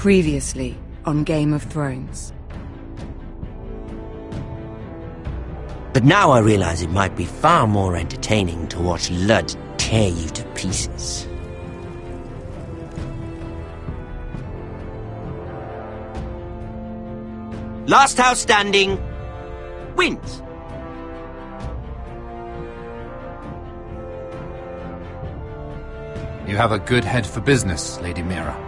Previously on Game of Thrones. But now I realize it might be far more entertaining to watch Ludd tear you to pieces. Last house standing wins. You have a good head for business, Lady Mira.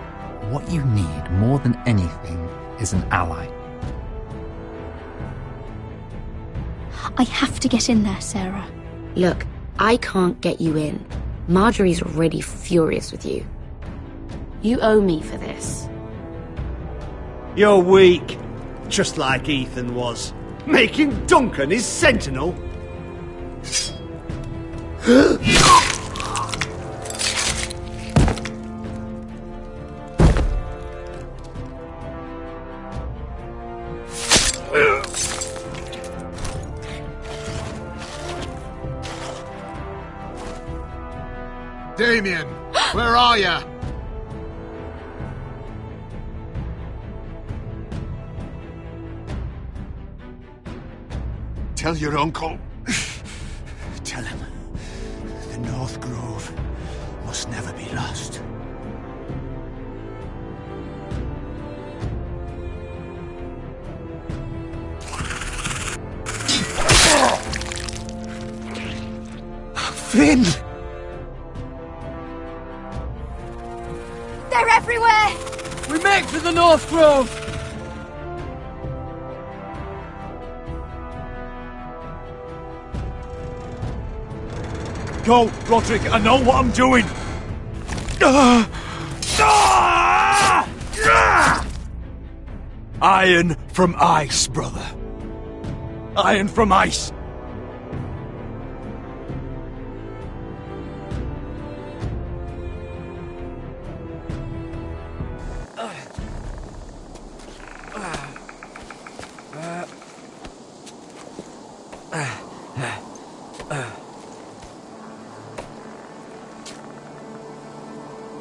What you need more than anything is an ally. I have to get in there, Sarah. Look, I can't get you in. Marjorie's already furious with you. You owe me for this. You're weak. Just like Ethan was. Making Duncan his sentinel. Damien, where are ya? Tell your uncle. Tell him the North Grove must never be lost. Finn! They're everywhere! We make for the North Grove! Go, Roderick, I know what I'm doing! Iron from ice, brother. Iron from ice.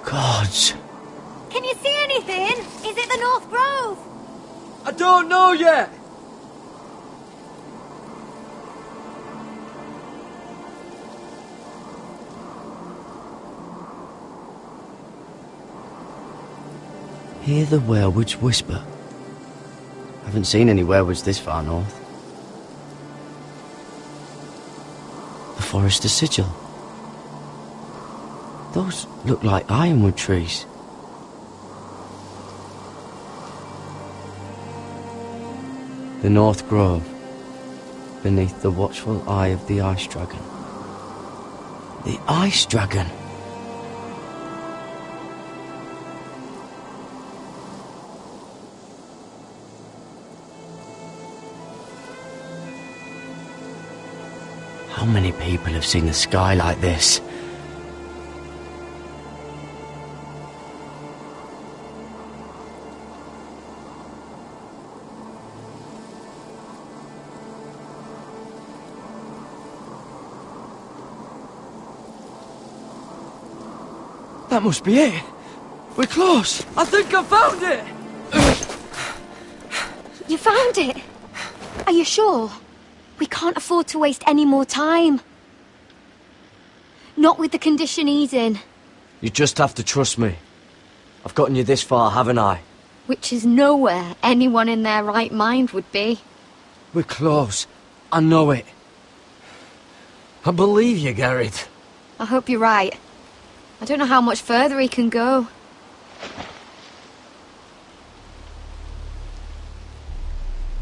Gods. Can you see anything? Is it the North Grove? I don't know yet! Hear the werewolves whisper. Haven't seen any werewolves this far north. The Forester Sigil. Those look like ironwood trees. The North Grove, beneath the watchful eye of the Ice Dragon. The Ice Dragon. How many people have seen the sky like this? That must be it. We're close. I think I found it. You found it? Are you sure? We can't afford to waste any more time. Not with the condition he's in. You just have to trust me. I've gotten you this far, haven't I? Which is nowhere anyone in their right mind would be. We're close. I know it. I believe you, Garrett. I hope you're right. I don't know how much further he can go.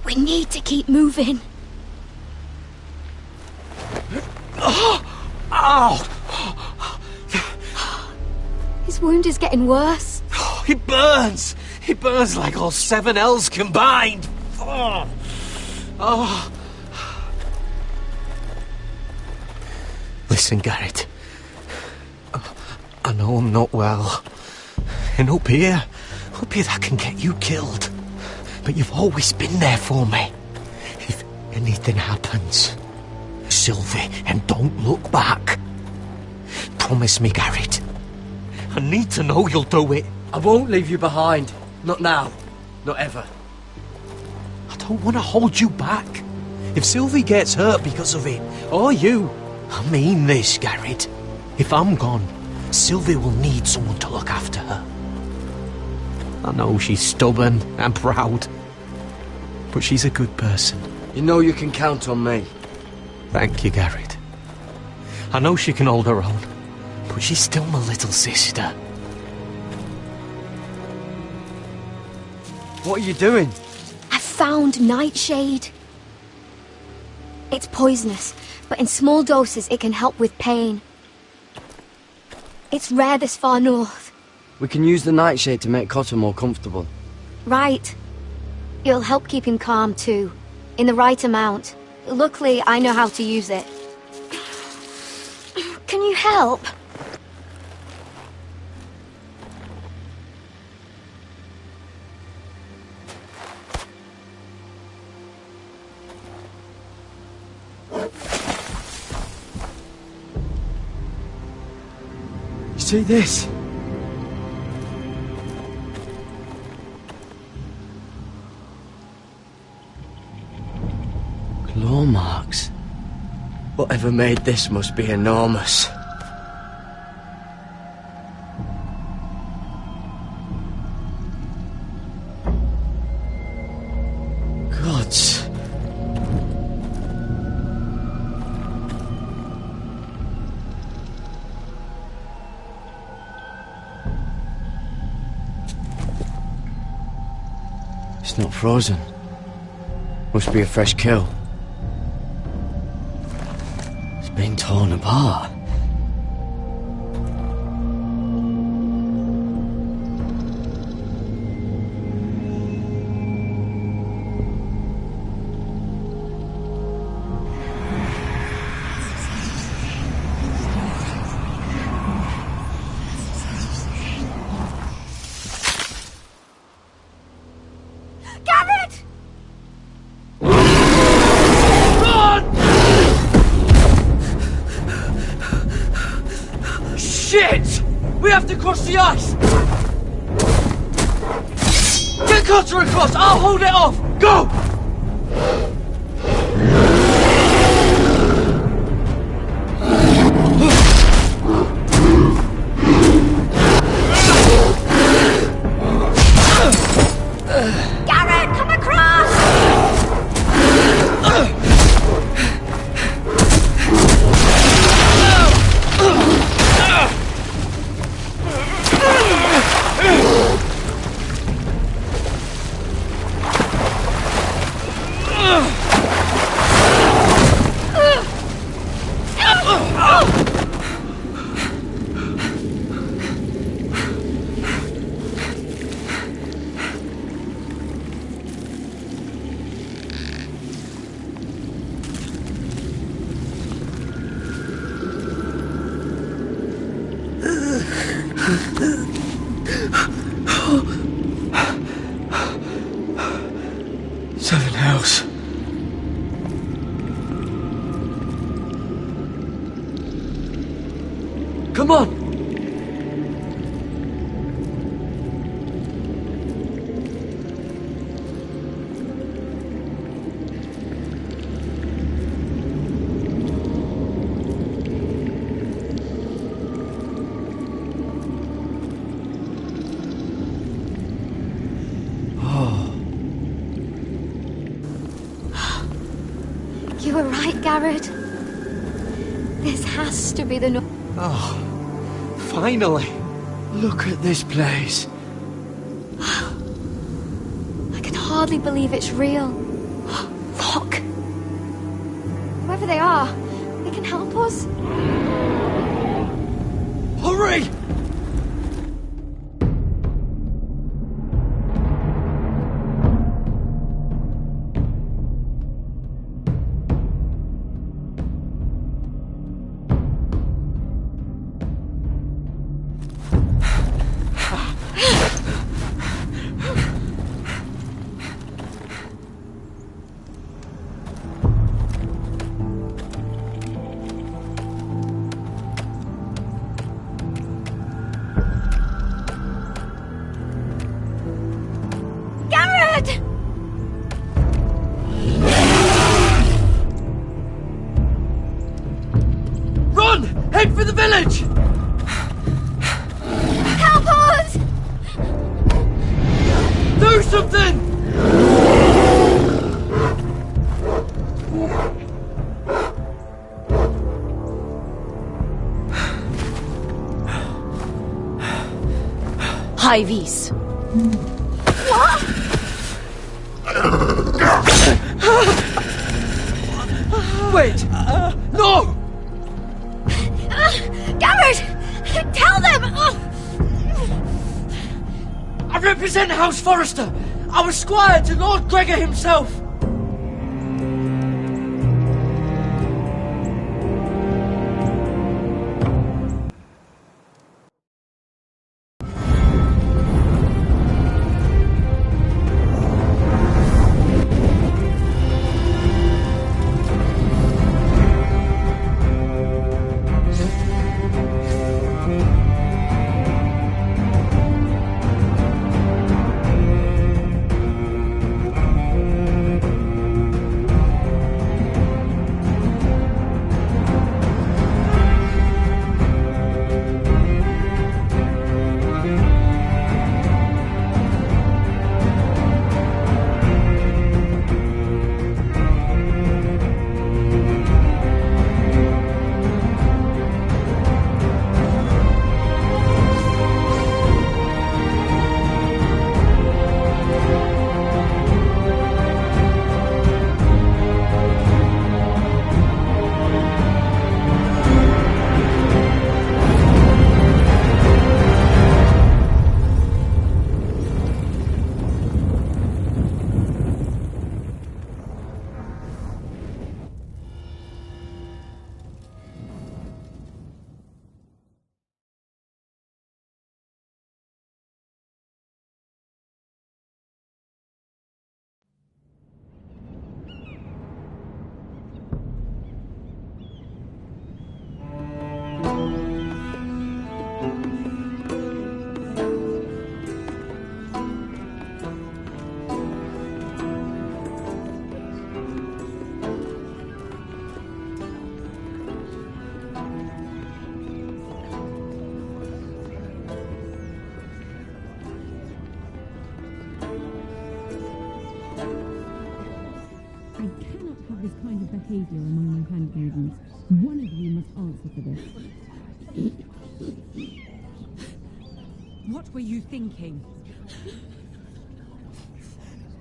We need to keep moving. Ow! His wound is getting worse. He burns! He burns like all 7 L's combined! Oh. Listen, Garrett. I know I'm not well. And up here that can get you killed. But you've always been there for me. If anything happens, Sylvie, and don't look back. Promise me, Garrett. I need to know you'll do it. I won't leave you behind. Not now. Not ever. I don't want to hold you back. If Sylvie gets hurt because of it, or you, I mean this, Garrett. If I'm gone, Sylvie will need someone to look after her. I know she's stubborn and proud, but she's a good person. You know you can count on me. Thank you, Garrett. I know she can hold her own, but she's still my little sister. What are you doing? I found Nightshade. It's poisonous, but in small doses it can help with pain. It's rare this far north. We can use the nightshade to make Cotter more comfortable. Right. It'll help keep him calm too, in the right amount. Luckily, I know how to use it. Can you help? You see this? Claw marks. Whatever made this must be enormous. Gods. It's not frozen. Must be a fresh kill. It's been torn apart. Shit! We have to cross the ice! Get Cotter across! I'll hold it off! Go! Garrett, come across! Seven Hells. Come on! You were right, Garrett. This has to be the north. Oh, finally. Look at this place. I can hardly believe it's real. Look! Whoever they are, they can help us. Hurry! something! High vis. Wait! No! Garrett! Tell them! I represent House Forrester. I was squire to Lord Gregor himself. this kind of behaviour among my handmaidens. One of you must answer for this. What were you thinking?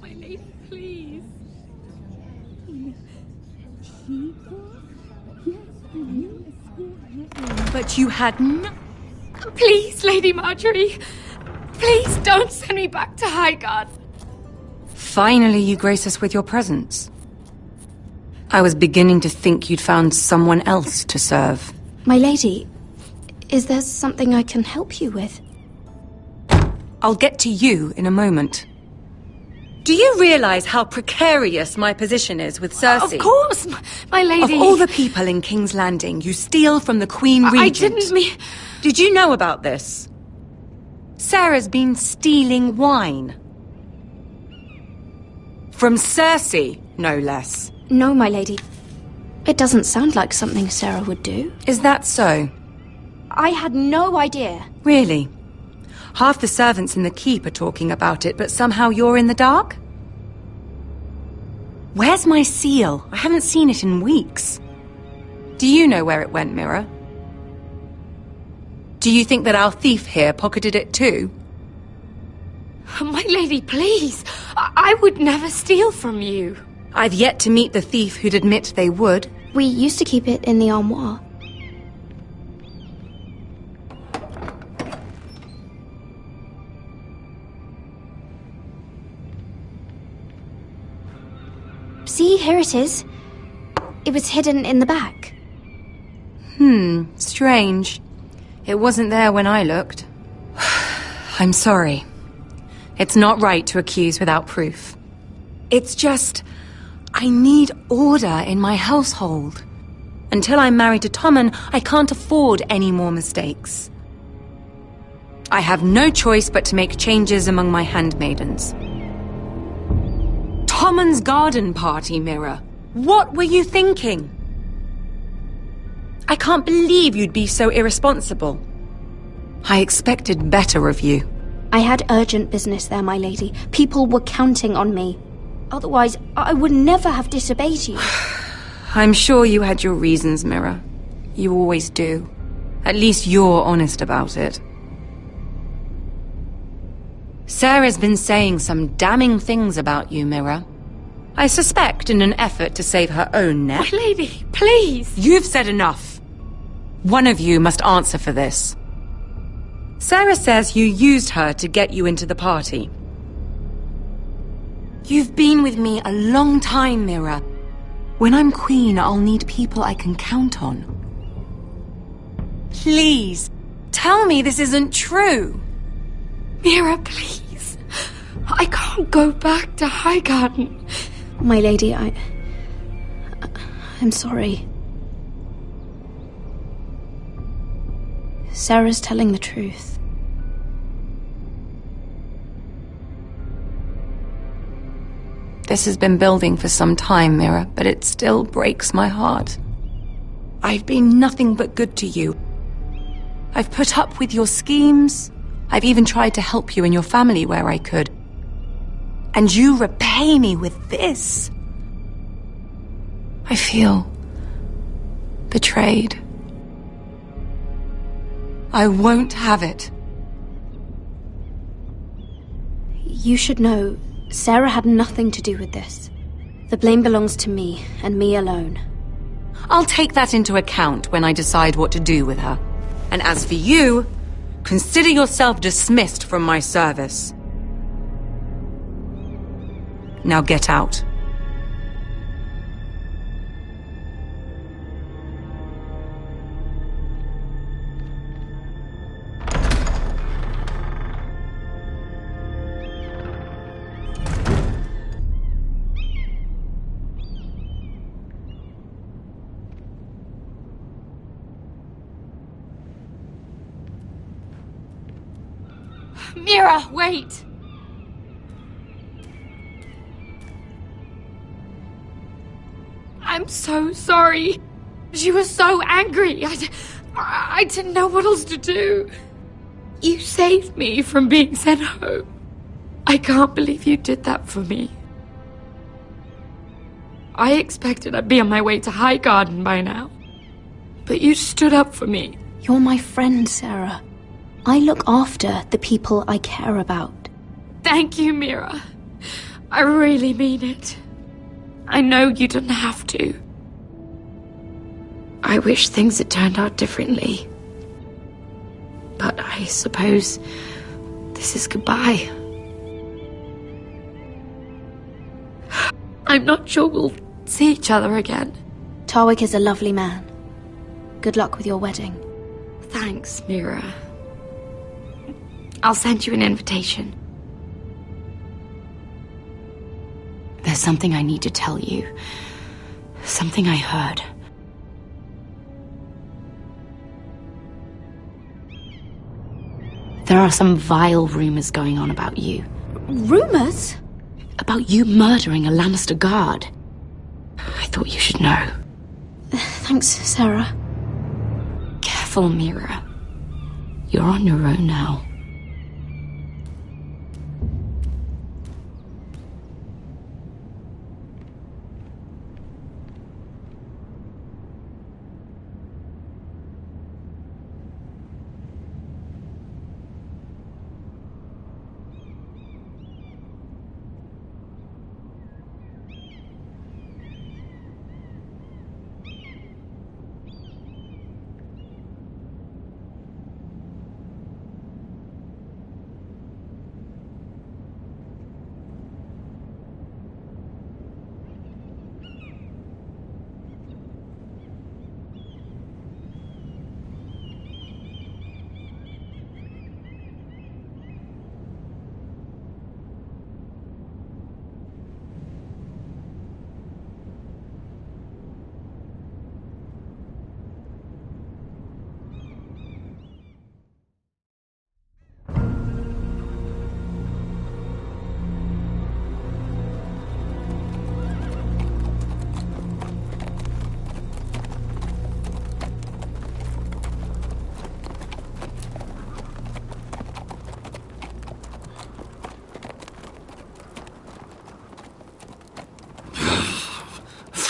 My lady, please. But you had no... Please, Lady Marjorie. Please don't send me back to Highgarden. Finally, you grace us with your presence. I was beginning to think you'd found someone else to serve. My lady, is there something I can help you with? I'll get to you in a moment. Do you realize how precarious my position is with Cersei? Of course, my lady. Of all the people in King's Landing, you steal from the Queen Regent. I didn't mean... Did you know about this? Sarah's been stealing wine. From Cersei, no less. No, my lady. It doesn't sound like something Sarah would do. Is that so? I had no idea. Really? Half the servants in the keep are talking about it, but somehow you're in the dark? Where's my seal? I haven't seen it in weeks. Do you know where it went, Mira? Do you think that our thief here pocketed it too? My lady, please. I would never steal from you. I've yet to meet the thief who'd admit they would. We used to keep it in the armoire. See, here it is. It was hidden in the back. Strange. It wasn't there when I looked. I'm sorry. It's not right to accuse without proof. It's just... I need order in my household. Until I'm married to Tommen, I can't afford any more mistakes. I have no choice but to make changes among my handmaidens. Tommen's garden party, Mira. What were you thinking? I can't believe you'd be so irresponsible. I expected better of you. I had urgent business there, my lady. People were counting on me. Otherwise, I would never have disobeyed you. I'm sure you had your reasons, Mira. You always do. At least you're honest about it. Sarah's been saying some damning things about you, Mira. I suspect in an effort to save her own neck. My lady, please! You've said enough. One of you must answer for this. Sarah says you used her to get you into the party. You've been with me a long time, Mira. When I'm queen, I'll need people I can count on. Please, tell me this isn't true. Mira, please. I can't go back to Highgarden. My lady, I'm sorry. Sarah's telling the truth. This has been building for some time, Mira, but it still breaks my heart. I've been nothing but good to you. I've put up with your schemes. I've even tried to help you and your family where I could. And you repay me with this. I feel betrayed. I won't have it. You should know, Sarah had nothing to do with this. The blame belongs to me, and me alone. I'll take that into account when I decide what to do with her. And as for you, consider yourself dismissed from my service. Now get out. Mira, wait! I'm so sorry. She was so angry. I didn't know what else to do. You saved me from being sent home. I can't believe you did that for me. I expected I'd be on my way to Highgarden by now. But you stood up for me. You're my friend, Sarah. I look after the people I care about. Thank you, Mira. I really mean it. I know you didn't have to. I wish things had turned out differently. But I suppose this is goodbye. I'm not sure we'll see each other again. Tarwick is a lovely man. Good luck with your wedding. Thanks, Mira. I'll send you an invitation. There's something I need to tell you. Something I heard. There are some vile rumors going on about you. Rumors? About you murdering a Lannister guard. I thought you should know. Thanks, Sarah. Careful, Mira. You're on your own now.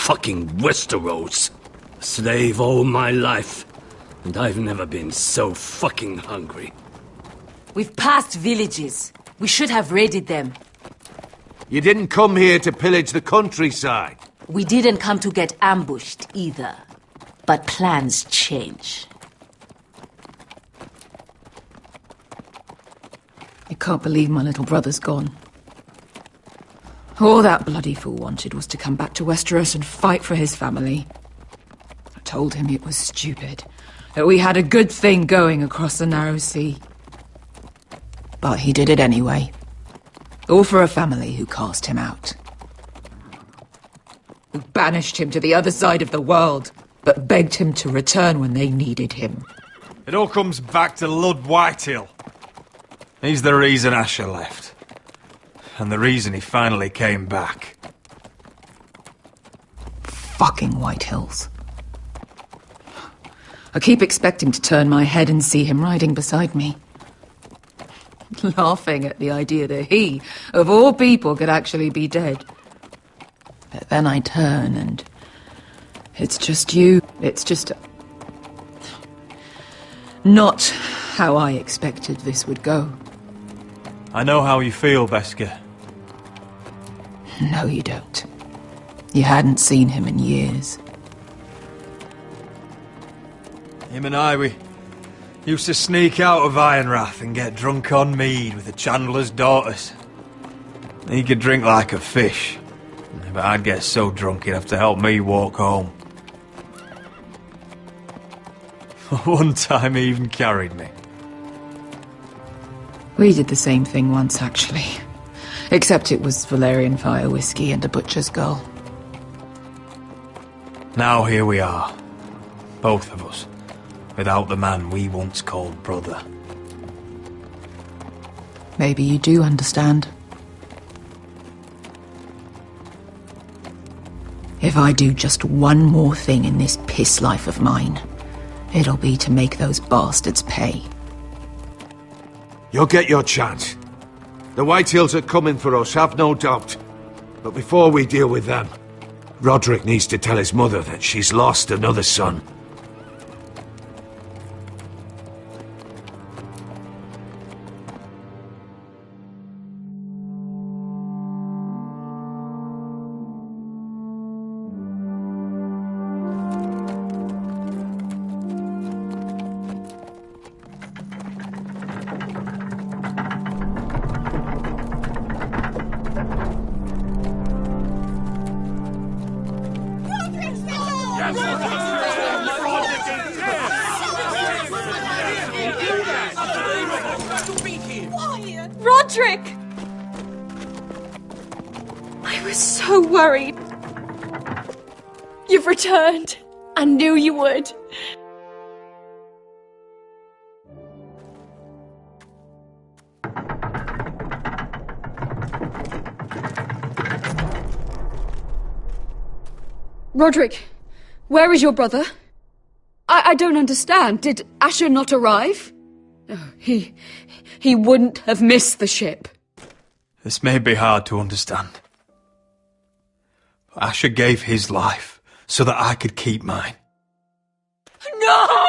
fucking Westeros. Slave all my life, and I've never been so fucking hungry. We've passed villages. We should have raided them. You didn't come here to pillage the countryside. We didn't come to get ambushed either. But plans change. I can't believe my little brother's gone. All that bloody fool wanted was to come back to Westeros and fight for his family. I told him it was stupid, that we had a good thing going across the narrow sea. But he did it anyway. All for a family who cast him out. Who banished him to the other side of the world, but begged him to return when they needed him. It all comes back to Lud Whitehill. He's the reason Asher left. And the reason he finally came back. Fucking Whitehills. I keep expecting to turn my head and see him riding beside me. Laughing at the idea that he, of all people, could actually be dead. But then I turn and... it's just you. It's just... not how I expected this would go. I know how you feel, Beskar. No, you don't. You hadn't seen him in years. Him and I, we used to sneak out of Ironrath and get drunk on mead with the Chandler's daughters. He could drink like a fish, but I'd get so drunk he'd have to help me walk home. One time he even carried me. We did the same thing once, actually. Except it was Valerian fire whiskey and a butcher's girl. Now here we are. Both of us. Without the man we once called brother. Maybe you do understand. If I do just one more thing in this piss life of mine, it'll be to make those bastards pay. You'll get your chance. The Whitehills are coming for us, have no doubt. But before we deal with them, Roderick needs to tell his mother that she's lost another son. Roderick! I was so worried. You've returned. I knew you would. Roderick, where is your brother? I don't understand. Did Asher not arrive? Oh, he wouldn't have missed the ship. This may be hard to understand. But Asher gave his life so that I could keep mine. No!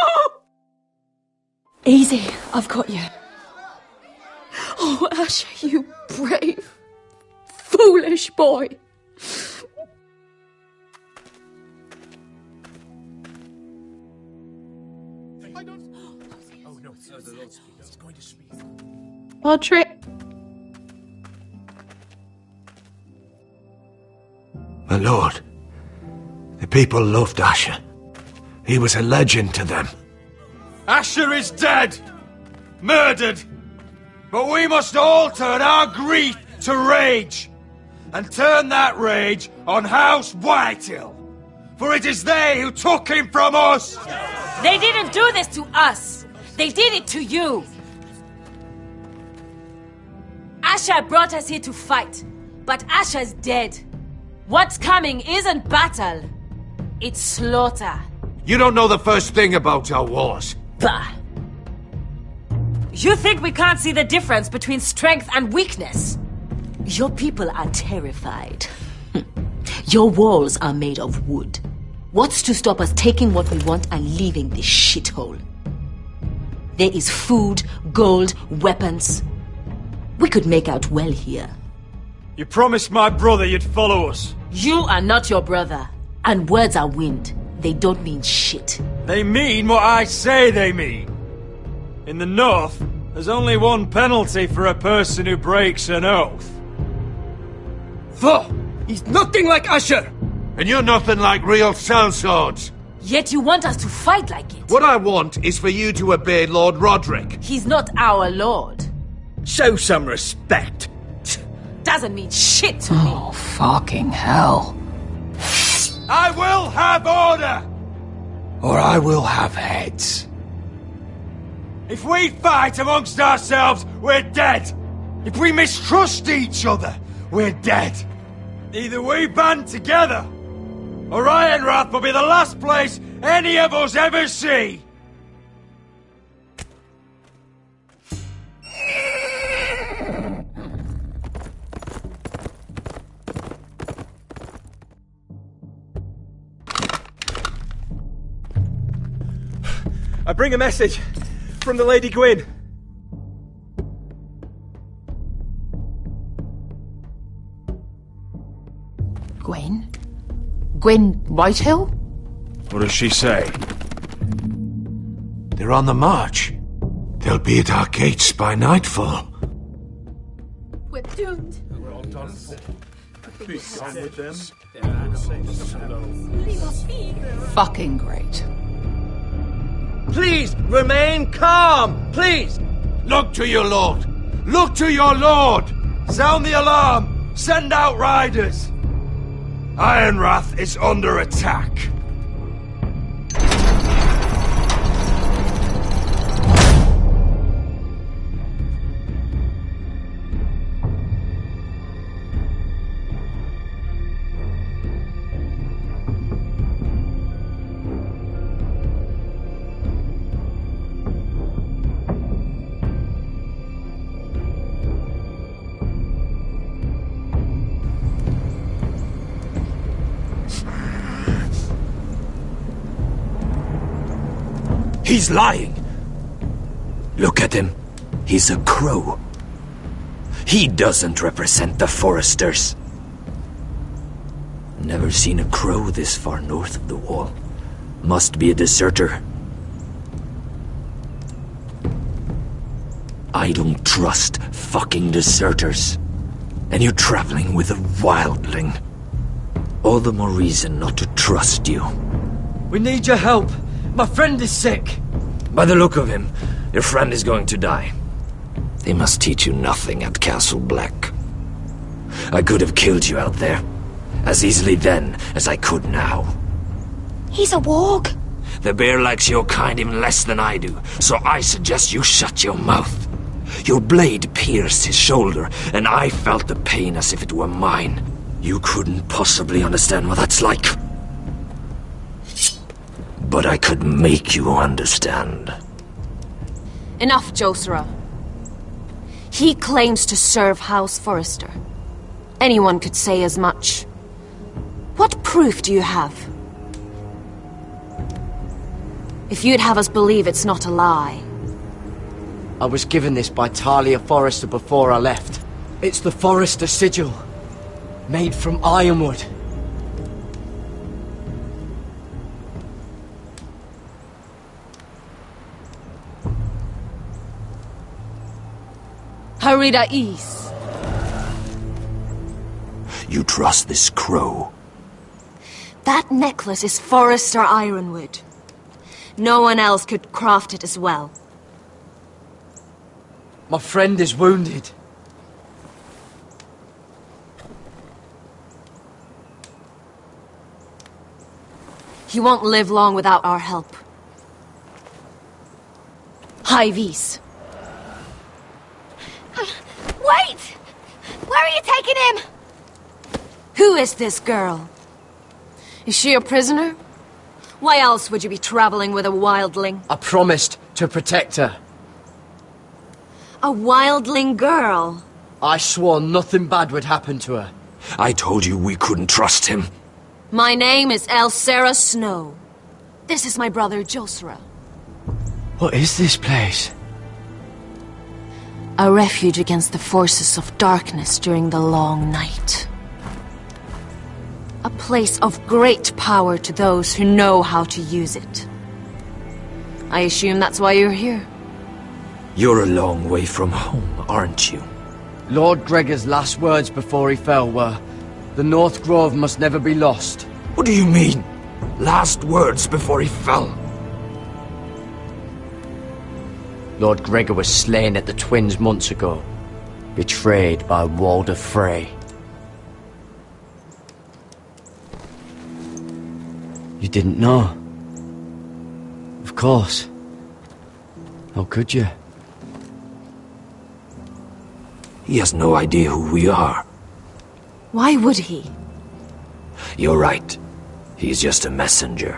Easy, I've got you. Oh, Asher, you brave, foolish boy. Roderick. My lord, the people loved Asher. He was a legend to them. Asher is dead! Murdered! But we must all turn our grief to rage! And turn that rage on House Whitehill! For it is they who took him from us! They didn't do this to us! They did it to you! Asher brought us here to fight, but Asher's dead. What's coming isn't battle, it's slaughter. You don't know the first thing about our wars. Bah! You think we can't see the difference between strength and weakness? Your people are terrified. Your walls are made of wood. What's to stop us taking what we want and leaving this shithole? There is food, gold, weapons. We could make out well here. You promised my brother you'd follow us. You are not your brother. And words are wind. They don't mean shit. They mean what I say they mean. In the North, there's only one penalty for a person who breaks an oath. Though, he's nothing like Asher. And you're nothing like real sellswords. Yet you want us to fight like it. What I want is for you to obey Lord Roderick. He's not our lord. Show some respect. Doesn't mean shit to me. Oh, fucking hell. I will have order! Or I will have heads. If we fight amongst ourselves, we're dead. If we mistrust each other, we're dead. Either we band together, or Ironrath will be the last place any of us ever see. I bring a message from the Lady Gwyn. Gwyn? Gwyn Whitehill? What does she say? They're on the march. They'll be at our gates by nightfall. We're doomed. We're all done for. Be gone with them. Fucking great. Please, remain calm! Please! Look to your lord! Look to your lord! Sound the alarm! Send out riders! Ironrath is under attack. He's lying. Look at him. He's a crow. He doesn't represent the Foresters. Never seen a crow this far north of the wall. Must be a deserter. I don't trust fucking deserters. And you're traveling with a wildling. All the more reason not to trust you. We need your help. My friend is sick. By the look of him, your friend is going to die. They must teach you nothing at Castle Black. I could have killed you out there, as easily then as I could now. He's a warg. The bear likes your kind even less than I do, so I suggest you shut your mouth. Your blade pierced his shoulder, and I felt the pain as if it were mine. You couldn't possibly understand what that's like. But I could make you understand. Enough, Josera. He claims to serve House Forrester. Anyone could say as much. What proof do you have? If you'd have us believe it's not a lie. I was given this by Talia Forrester before I left. It's the Forrester sigil, made from ironwood. Harida East. You trust this crow? That necklace is Forrester ironwood. No one else could craft it as well. My friend is wounded. He won't live long without our help. Hyvis. Wait! Where are you taking him? Who is this girl? Is she a prisoner? Why else would you be traveling with a wildling? I promised to protect her. A wildling girl? I swore nothing bad would happen to her. I told you we couldn't trust him. My name is Elsera Snow. This is my brother Josra. What is this place? A refuge against the forces of darkness during the long night. A place of great power to those who know how to use it. I assume that's why you're here. You're a long way from home, aren't you? Lord Gregor's last words before he fell were, "The North Grove must never be lost." What do you mean? Last words before he fell? Lord Gregor was slain at the Twins months ago, betrayed by Walder Frey. You didn't know? Of course. How could you? He has no idea who we are. Why would he? You're right. He's just a messenger.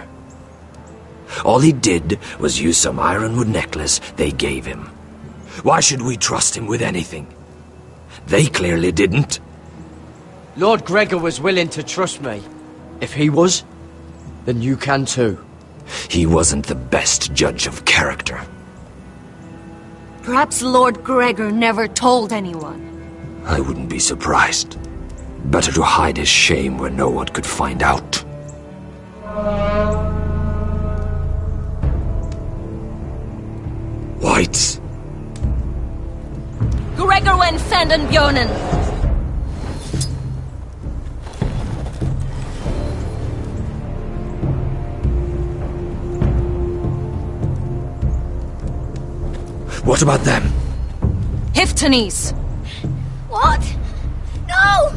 All he did was use some ironwood necklace they gave him. Why should we trust him with anything? They clearly didn't. Lord Gregor was willing to trust me. If he was, then you can too. He wasn't the best judge of character. Perhaps Lord Gregor never told anyone. I wouldn't be surprised. Better to hide his shame where no one could find out. Whites. Gregor wen fenden bjonen. What about them? Hiftanes. What? No!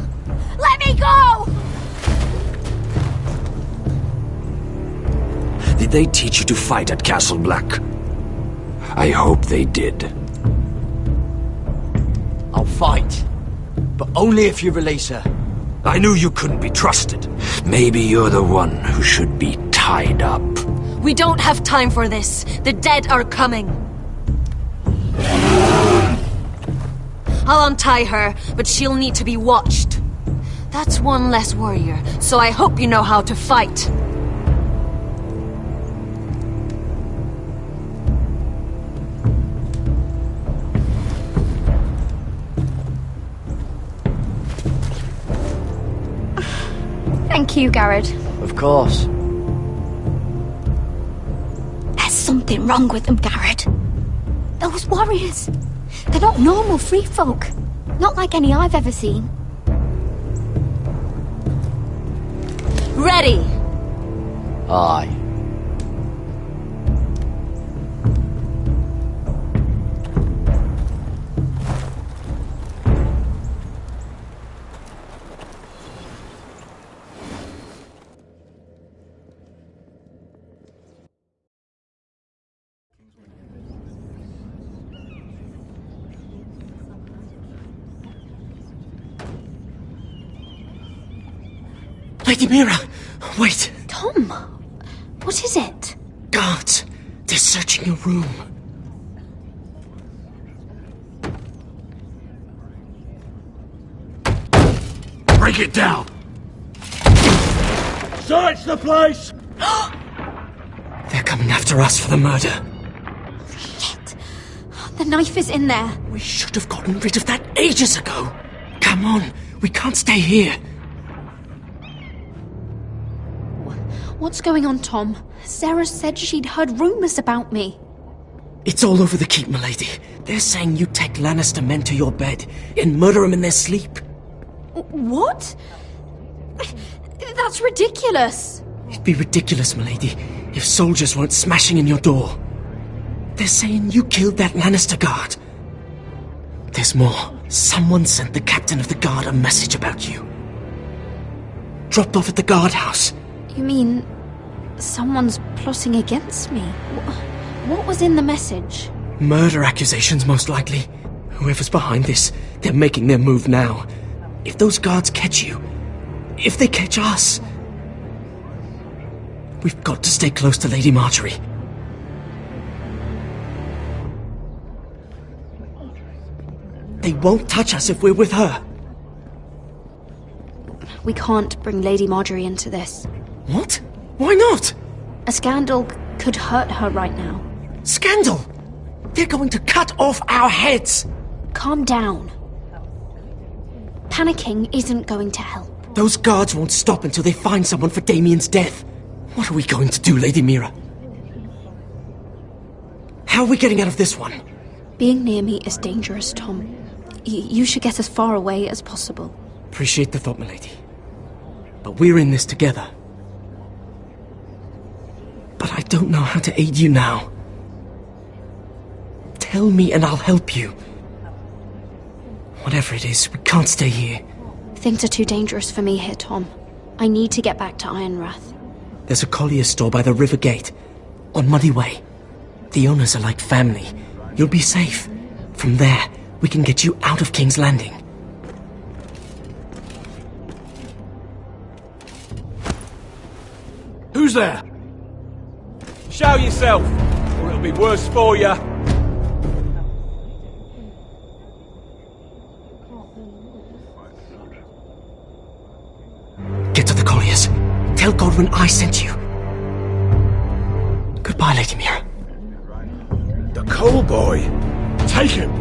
Let me go! Did they teach you to fight at Castle Black? I hope they did. I'll fight. But only if you release her. I knew you couldn't be trusted. Maybe you're the one who should be tied up. We don't have time for this. The dead are coming. I'll untie her, but she'll need to be watched. That's one less warrior, so I hope you know how to fight. Thank you, Garrett. Of course. There's something wrong with them, Garrett. Those warriors. They're not normal free folk. Not like any I've ever seen. Ready! Aye. Lady Mira, wait. Tom, what is it? Guards, they're searching your room. Break it down! Search the place! They're coming after us for the murder. Shit. The knife is in there. We should have gotten rid of that ages ago. Come on, we can't stay here. What's going on, Tom? Sarah said she'd heard rumours about me. It's all over the keep, milady. They're saying you take Lannister men to your bed and murder them in their sleep. What? That's ridiculous. It'd be ridiculous, milady, if soldiers weren't smashing in your door. They're saying you killed that Lannister guard. There's more. Someone sent the captain of the guard a message about you. Dropped off at the guardhouse. You mean someone's plotting against me? What was in the message? Murder accusations, most likely. Whoever's behind this, they're making their move now. If those guards catch you, if they catch us, we've got to stay close to Lady Marjorie. They won't touch us if we're with her. We can't bring Lady Marjorie into this. What? Why not? A scandal could hurt her right now. Scandal? They're going to cut off our heads! Calm down. Panicking isn't going to help. Those guards won't stop until they find someone for Damien's death. What are we going to do, Lady Mira? How are we getting out of this one? Being near me is dangerous, Tom. You should get as far away as possible. Appreciate the thought, milady. But we're in this together. But I don't know how to aid you now. Tell me and I'll help you. Whatever it is, we can't stay here. Things are too dangerous for me here, Tom. I need to get back to Ironrath. There's a collier's store by the river gate, on Muddy Way. The owners are like family. You'll be safe. From there, we can get you out of King's Landing. Who's there? Show yourself, or it'll be worse for you. Get to the colliers. Tell Godwin I sent you. Goodbye, Lady Mira. The coal boy. Take him.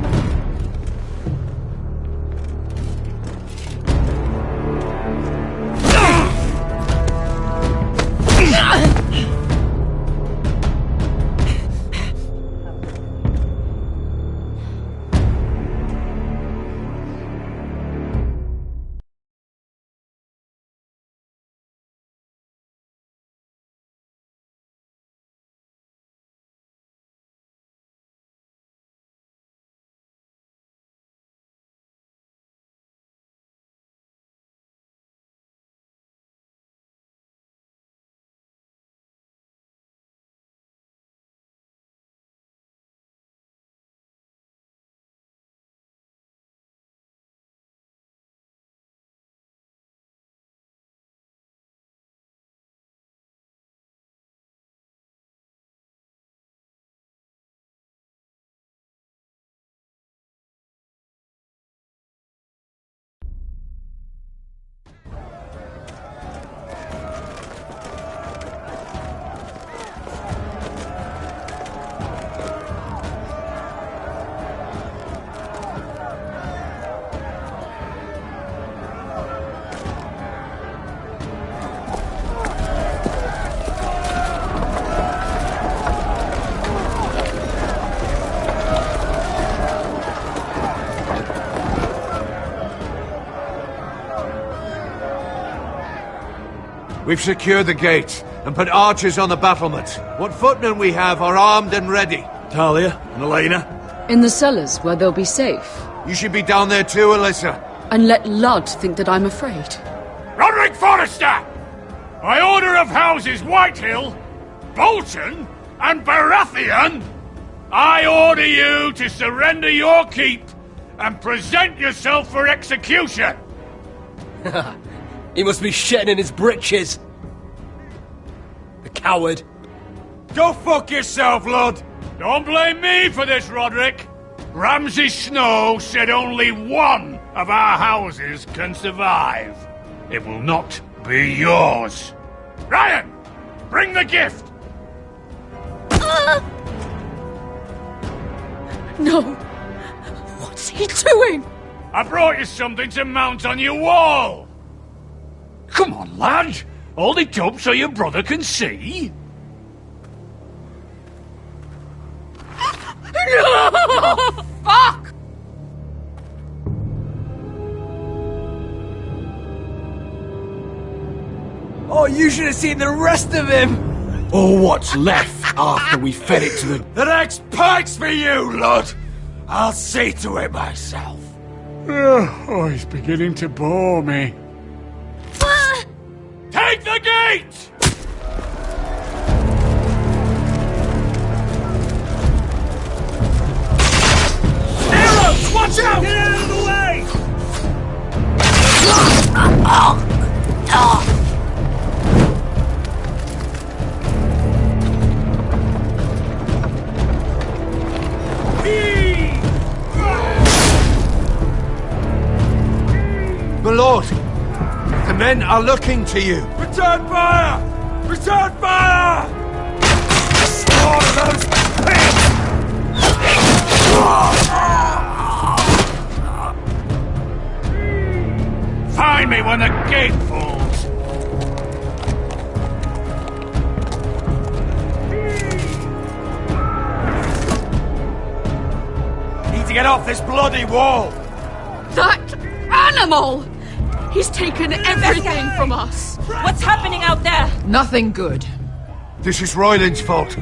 We've secured the gate and put archers on the battlement. What footmen we have are armed and ready. Talia and Elena? In the cellars, where they'll be safe. You should be down there too, Alyssa. And let Ludd think that I'm afraid. Roderick Forrester! By order of Houses Whitehill, Bolton, and Baratheon, I order you to surrender your keep and present yourself for execution! He must be shitting in his britches. The coward. Go fuck yourself, Ludd! Don't blame me for this, Roderick. Ramsay Snow said only one of our houses can survive. It will not be yours. Ryan, bring the gift! No! What's he doing? I brought you something to mount on your wall! Come on, lad! Hold it up so your brother can see. No! Fuck! Oh, you should have seen the rest of him! Or what's left after we fed it to the... The next pike's for you, Lord! I'll see to it myself. Oh, he's beginning to bore me. Take the gate! Arrows! Watch out! Get out of the way! My lord, The men are looking to you. Return fire! Return fire! Slaughter those pigs! Find me when the gate falls! Need to get off this bloody wall! That animal! He's taken everything from us! What's happening out there? Nothing good. This is Royland's fault.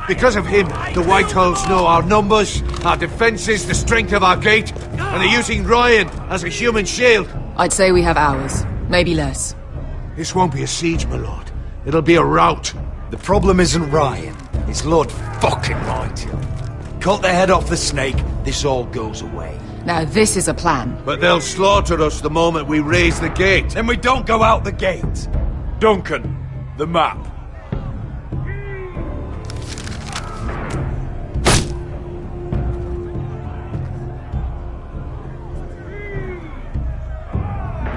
Because of him, the Whitehills know our numbers, our defences, the strength of our gate, and they're using Ryan as a human shield. I'd say we have hours, maybe less. This won't be a siege, my lord. It'll be a rout. The problem isn't Ryan, it's Lord fucking Whitehill. Cut the head off the snake, this all goes away. Now this is a plan. But they'll slaughter us the moment we raise the gate. Then we don't go out the gate. Duncan, the map.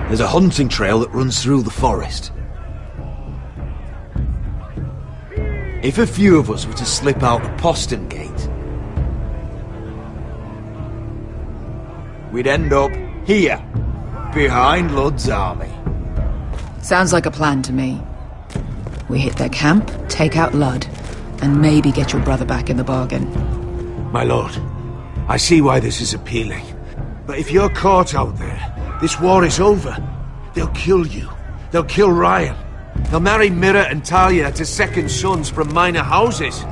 There's a hunting trail that runs through the forest. If a few of us were to slip out the postern gate, we'd end up here, behind Lud's army. Sounds like a plan to me. We hit their camp, take out Lud, and maybe get your brother back in the bargain. My lord, I see why this is appealing. But if you're caught out there, this war is over. They'll kill you. They'll kill Ryan. They'll marry Mira and Talia to second sons from minor houses.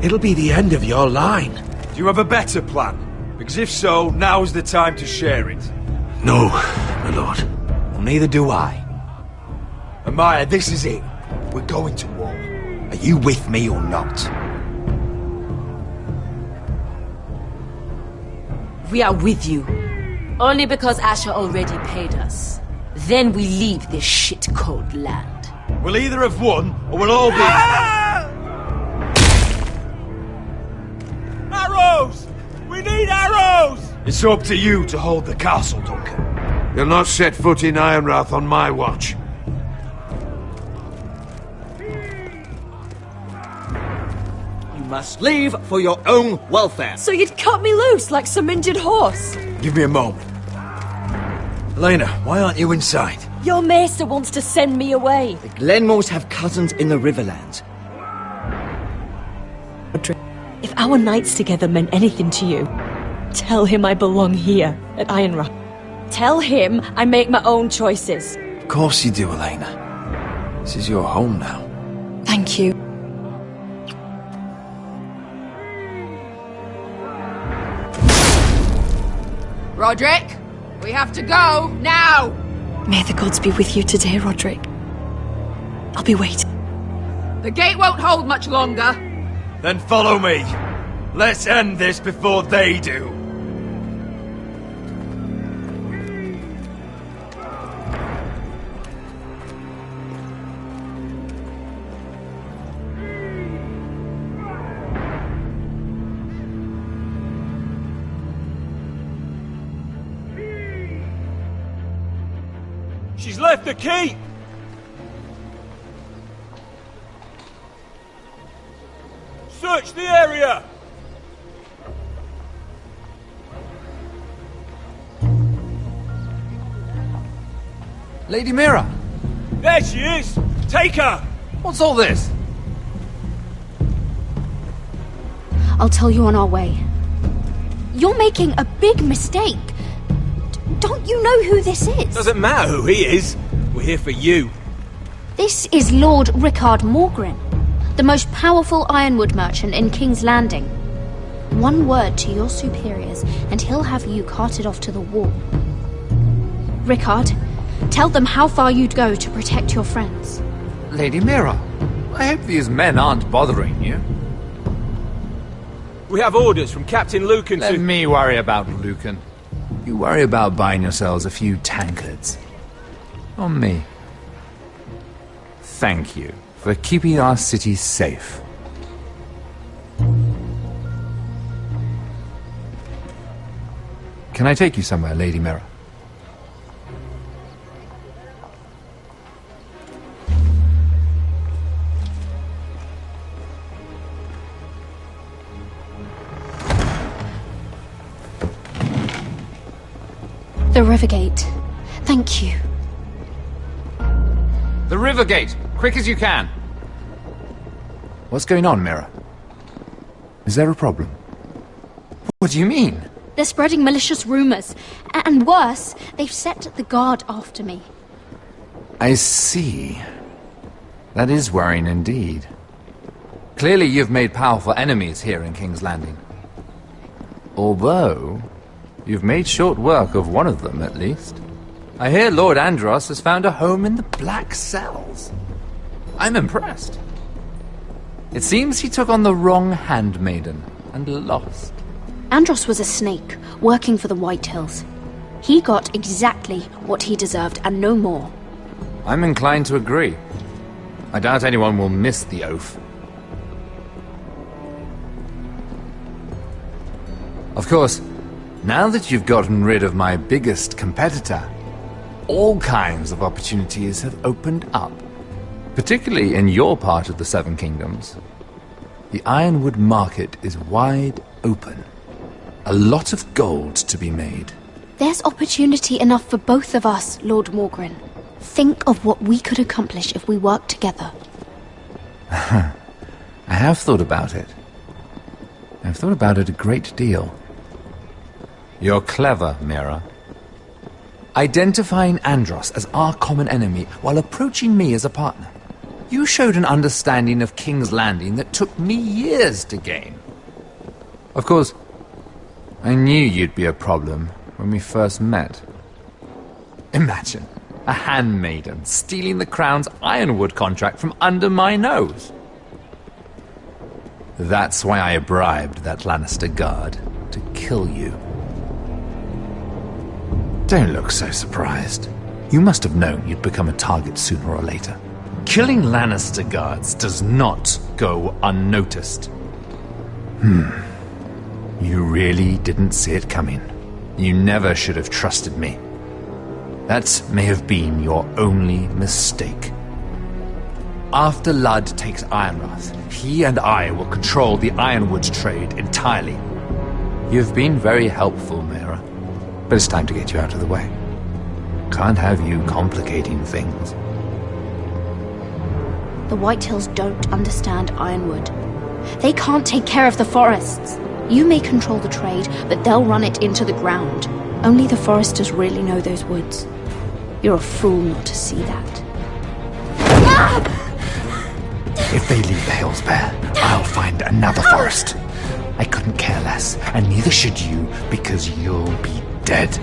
It'll be the end of your line. Do you have a better plan? Because if so, now's the time to share it. No, my lord. Well, neither do I. Amaya, this is it. We're going to war. Are you with me or not? We are with you. Only because Asher already paid us. Then we leave this shit-cold land. We'll either have won, or we'll all be... Arrows! We need arrows! It's up to you to hold the castle, Duncan. You'll not set foot in Ironrath on my watch. You must leave for your own welfare. So you'd cut me loose like some injured horse? Give me a moment. Elena, why aren't you inside? Your maester wants to send me away. The Glenmores have cousins in the Riverlands. If our nights together meant anything to you, tell him I belong here, at Ironrath. Tell him I make my own choices. Of course you do, Elena. This is your home now. Thank you. Roderick, we have to go, now! May the gods be with you today, Roderick. I'll be waiting. The gate won't hold much longer. Then follow me. Let's end this before they do. She's left the keep! Search the area! Lady Mira! There she is! Take her! What's all this? I'll tell you on our way. You're making a big mistake. Don't you know who this is? Doesn't matter who he is. We're here for you. This is Lord Rickard Morgren, the most powerful ironwood merchant in King's Landing. One word to your superiors, and he'll have you carted off to the wall. Rickard, tell them how far you'd go to protect your friends. Lady Mira, I hope these men aren't bothering you. We have orders from Captain Lucan Let me worry about Lucan. You worry about buying yourselves a few tankards. On me. Thank you for keeping our city safe. Can I take you somewhere, Lady Mira? the Rivergate. Thank you. The Rivergate! Quick as you can! What's going on, Mira? Is there a problem? What do you mean? They're spreading malicious rumors. And worse, they've set the guard after me. I see. That is worrying indeed. Clearly you've made powerful enemies here in King's Landing. Although, you've made short work of one of them, at least. I hear Lord Andros has found a home in the Black Cells. I'm impressed. It seems he took on the wrong handmaiden and lost. Andros was a snake, working for the White Hills. He got exactly what he deserved, and no more. I'm inclined to agree. I doubt anyone will miss the oath. Of course, now that you've gotten rid of my biggest competitor, all kinds of opportunities have opened up. Particularly in your part of the Seven Kingdoms. The Ironwood market is wide open. A lot of gold to be made. There's opportunity enough for both of us, Lord Morgren. Think of what we could accomplish if we worked together. I have thought about it. I've thought about it a great deal. You're clever, Mira. Identifying Andros as our common enemy while approaching me as a partner. You showed an understanding of King's Landing that took me years to gain. Of course, I knew you'd be a problem when we first met. Imagine a handmaiden stealing the Crown's Ironwood contract from under my nose. That's why I bribed that Lannister guard to kill you. Don't look so surprised. You must have known you'd become a target sooner or later. Killing Lannister guards does not go unnoticed. You really didn't see it coming. You never should have trusted me. That may have been your only mistake. After Ludd takes Ironrath, he and I will control the Ironwood trade entirely. You've been very helpful, Mira, but it's time to get you out of the way. Can't have you complicating things. The White Hills don't understand Ironwood. They can't take care of the forests. You may control the trade, but they'll run it into the ground. Only the foresters really know those woods. You're a fool not to see that. If they leave the hills bare, I'll find another forest. I couldn't care less, and neither should you, because you'll be dead.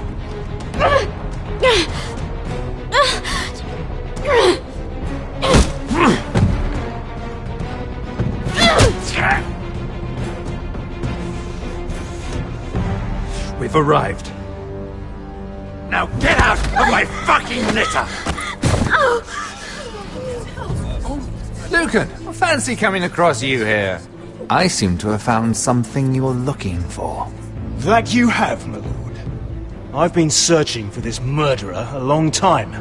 We've arrived. Now get out of my fucking litter! Lucan, I fancy coming across you here. I seem to have found something you're looking for. That you have, my lord. I've been searching for this murderer a long time.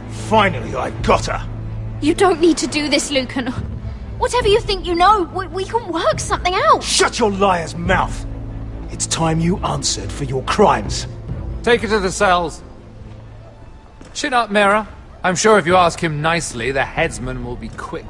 Finally, I got her. You don't need to do this, Lucan. Whatever you think you know, we can work something out. Shut your liar's mouth! It's time you answered for your crimes. Take her to the cells. Chin up, Mira. I'm sure if you ask him nicely, the headsman will be quick.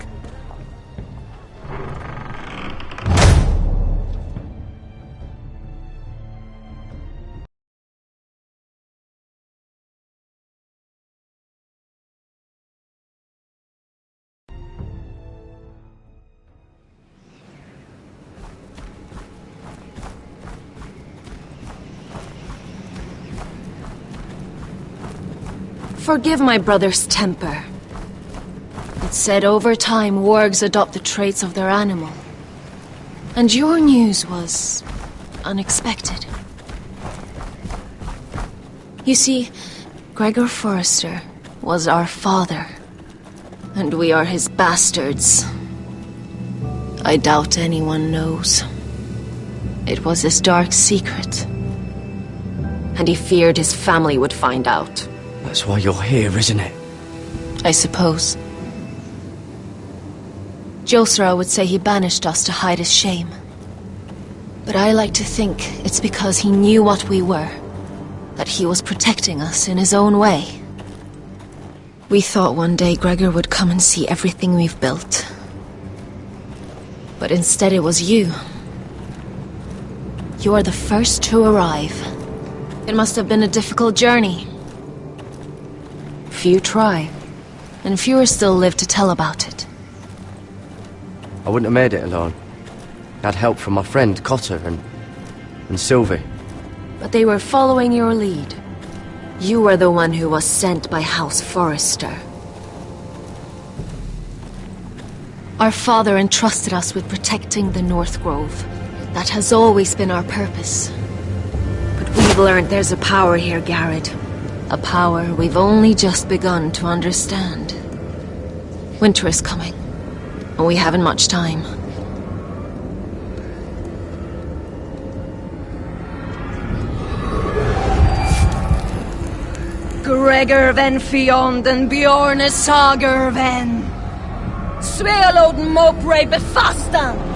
Forgive my brother's temper. It's said over time wargs adopt the traits of their animal. And your news was unexpected. You see, Gregor Forrester was our father, and we are his bastards. I doubt anyone knows. It was his dark secret, and he feared his family would find out. That's why you're here, isn't it? I suppose. Josra would say he banished us to hide his shame. But I like to think it's because he knew what we were, that he was protecting us in his own way. We thought one day Gregor would come and see everything we've built. But instead it was you. You are the first to arrive. It must have been a difficult journey. Few try, and fewer still live to tell about it. I wouldn't have made it alone. I had help from my friend Cotter and Sylvie. But they were following your lead. You were the one who was sent by House Forrester. Our father entrusted us with protecting the North Grove. That has always been our purpose. But we've learned there's a power here, Garrett. A power we've only just begun to understand. Winter is coming, and we haven't much time. Gregor ven Fionden Bjorne Sager ven Svealoden Mopre befastan.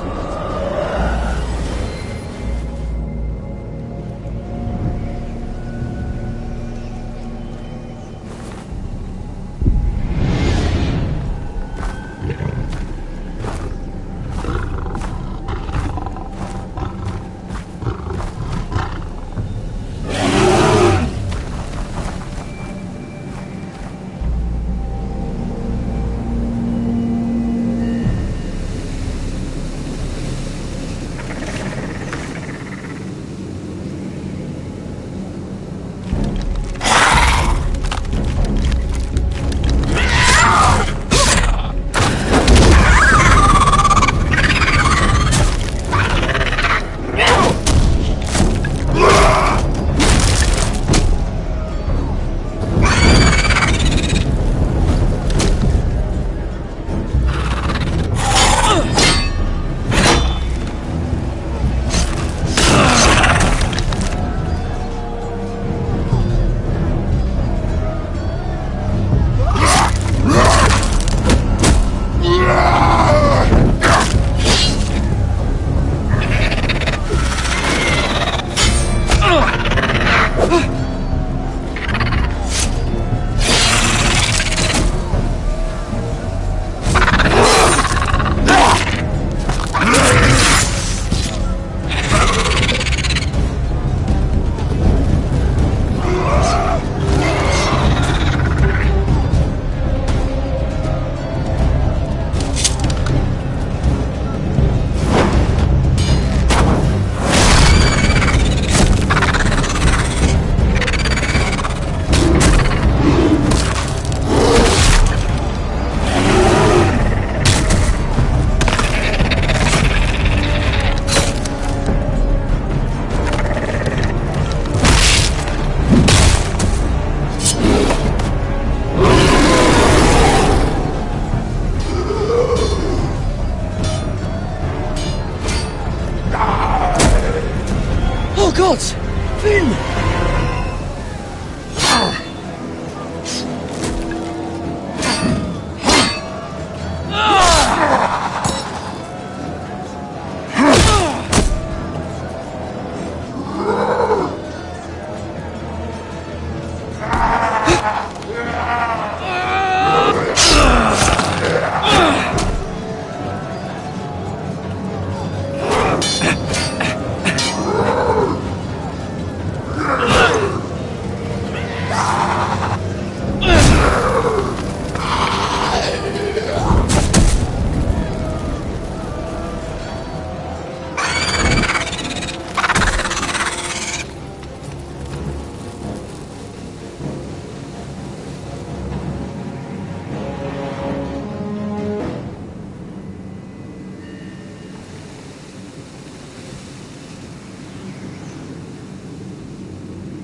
gods! Finn!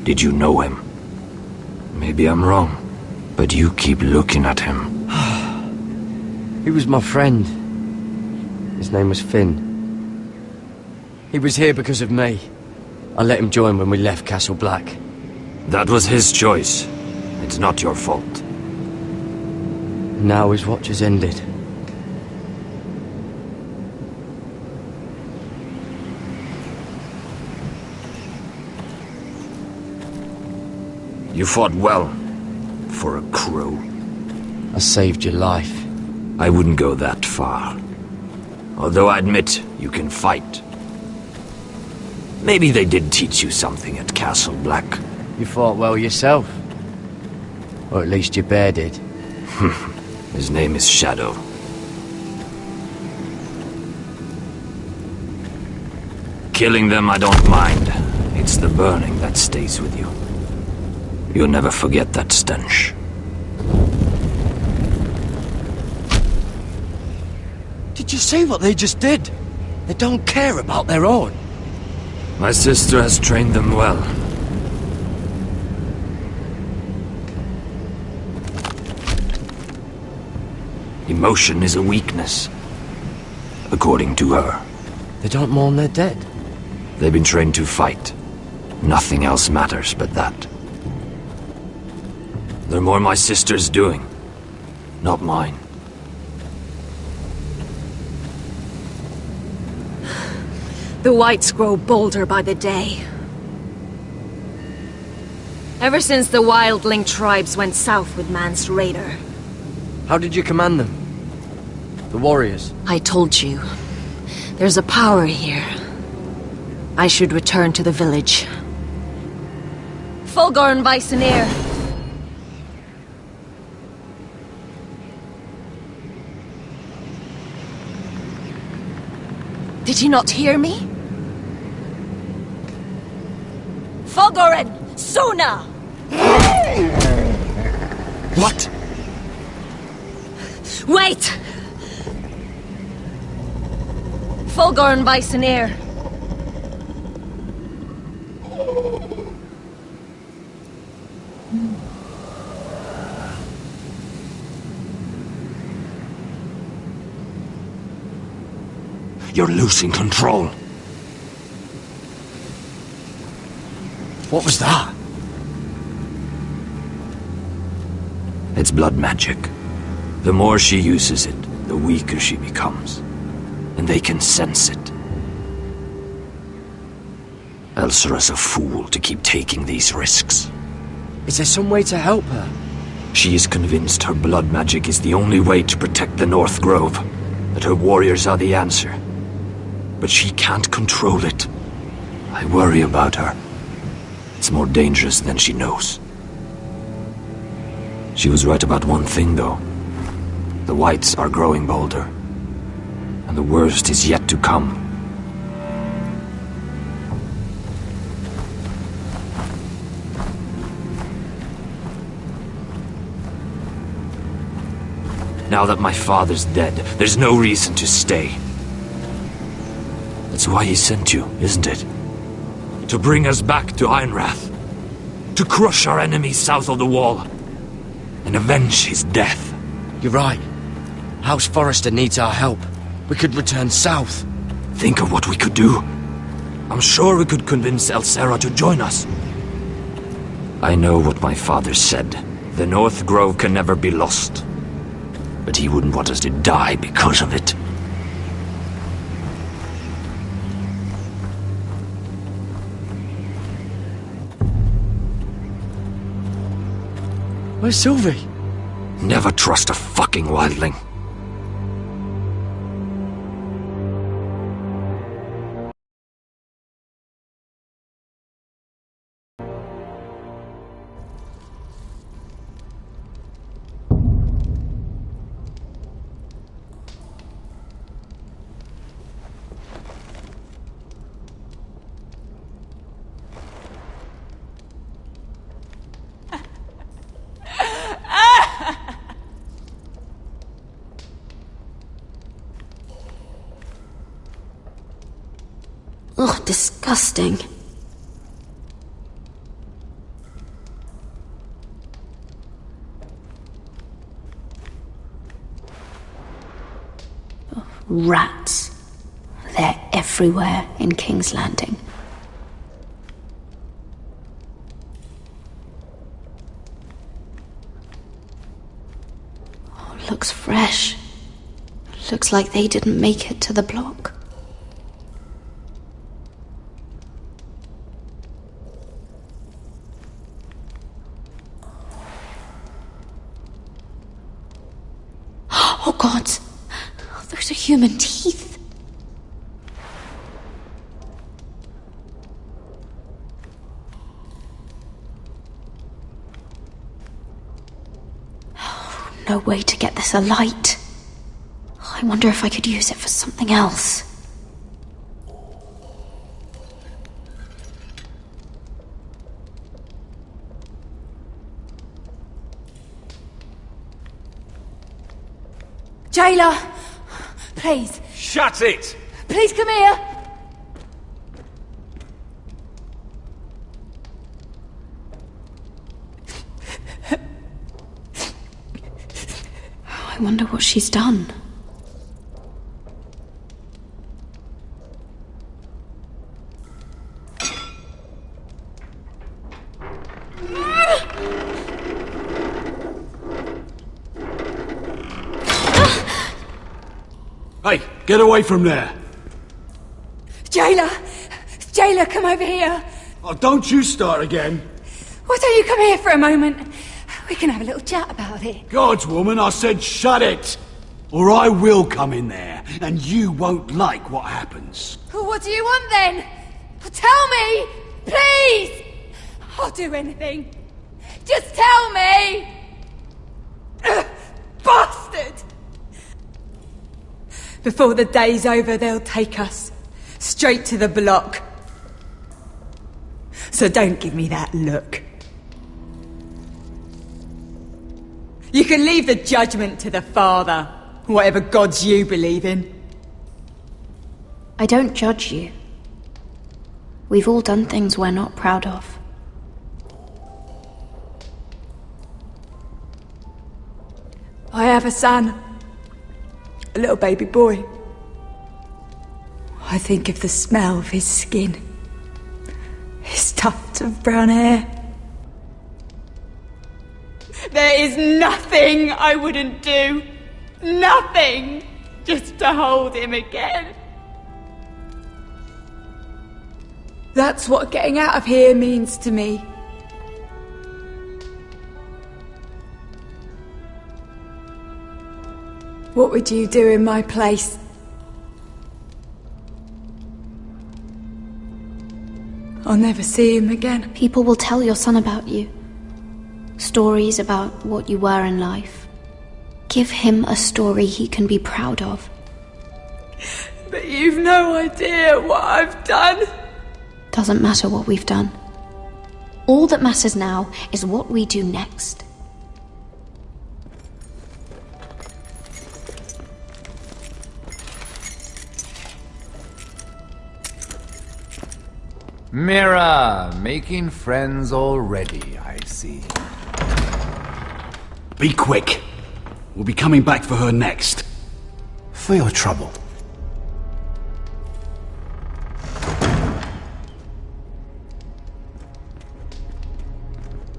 Did you know him? Maybe I'm wrong, but you keep looking at him. He was my friend. His name was Finn. He was here because of me. I let him join when we left Castle Black. That was his choice. It's not your fault. Now his watch has ended. You fought well. For a crow. I saved your life. I wouldn't go that far. Although I admit, you can fight. Maybe they did teach you something at Castle Black. You fought well yourself. Or at least your bear did. His name is Shadow. Killing them I don't mind. It's the burning that stays with you. You'll never forget that stench. Did you see what they just did? They don't care about their own. My sister has trained them well. Emotion is a weakness, according to her. They don't mourn their dead. They've been trained to fight. Nothing else matters but that. They're more my sister's doing, not mine. The whites grow bolder by the day. Ever since the wildling tribes went south with Man's Raider. How did you command them? The warriors? I told you. There's a power here. I should return to the village. Fulgor and Vysenir. Did you not hear me? Fulgoren! Suna! What? Wait! Fulgor and Vysenir. You're losing control. What was that? It's blood magic. The more she uses it, the weaker she becomes. And they can sense it. Elsera's a fool to keep taking these risks. Is there some way to help her? She is convinced her blood magic is the only way to protect the North Grove. That her warriors are the answer. But she can't control it. I worry about her. It's more dangerous than she knows. She was right about one thing, though. The whites are growing bolder. And the worst is yet to come. Now that my father's dead, there's no reason to stay. That's why he sent you, isn't it? To bring us back to Einrath. To crush our enemies south of the wall. And avenge his death. You're right. House Forrester needs our help. We could return south. Think of what we could do. I'm sure we could convince Elsera to join us. I know what my father said. The North Grove can never be lost. But he wouldn't want us to die because of it. Where's Sylvie? Never trust a fucking wildling. Ugh, disgusting. Rats. They're everywhere in King's Landing. Oh, looks fresh. Looks like they didn't make it to the block. Oh, God. Those are human teeth. Oh, no way to get this alight. I wonder if I could use it for something else. Jailer! Please. Shut it! Please come here! I wonder what she's done. Hey, get away from there! Jailer! Jailer, come over here! Oh, don't you start again! Why don't you come here for a moment? We can have a little chat about it. God's woman, I said shut it! Or I will come in there, and you won't like what happens. Well, what do you want then? Well, tell me! Please! I'll do anything. Just tell me! Bastard! Before the day's over, they'll take us straight to the block. So don't give me that look. You can leave the judgment to the Father, whatever gods you believe in. I don't judge you. We've all done things we're not proud of. I have a son. A little baby boy. I think of the smell of his skin. His tufts of brown hair. There is nothing I wouldn't do. Nothing! Just to hold him again. That's what getting out of here means to me. What would you do in my place? I'll never see him again. People will tell your son about you. Stories about what you were in life. Give him a story he can be proud of. But you've no idea what I've done. Doesn't matter what we've done. All that matters now is what we do next. Mira, making friends already, I see. Be quick. We'll be coming back for her next. For your trouble.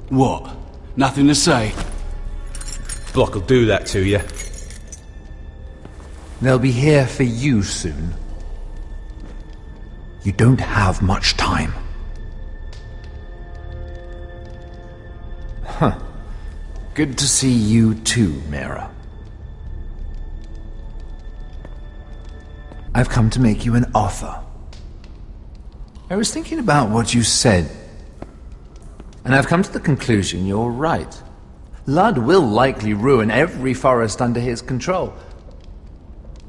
What? Nothing to say? Block will do that to you. They'll be here for you soon. You don't have much time. Huh. Good to see you too, Mira. I've come to make you an offer. I was thinking about what you said, and I've come to the conclusion you're right. Ludd will likely ruin every forest under his control.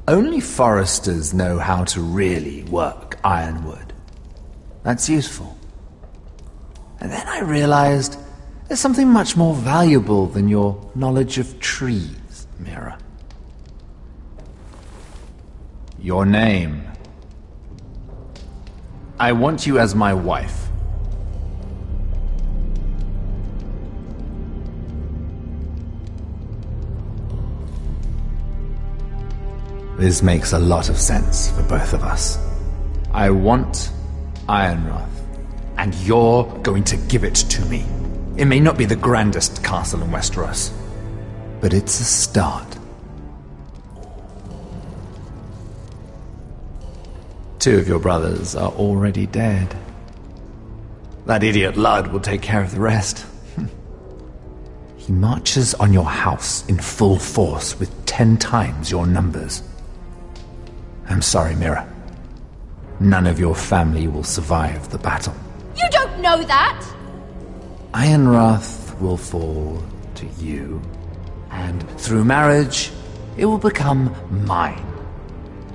Only foresters know how to really work ironwood. That's useful. And then I realized there's something much more valuable than your knowledge of trees, Mira. Your name. I want you as my wife. This makes a lot of sense for both of us. I want Ironrath, and you're going to give it to me. It may not be the grandest castle in Westeros, but it's a start. Two of your brothers are already dead. That idiot Ludd will take care of the rest. He marches on your house in full force with 10 times your numbers. I'm sorry, Mira. None of your family will survive the battle. You don't know that! Ironrath will fall to you, and through marriage, it will become mine.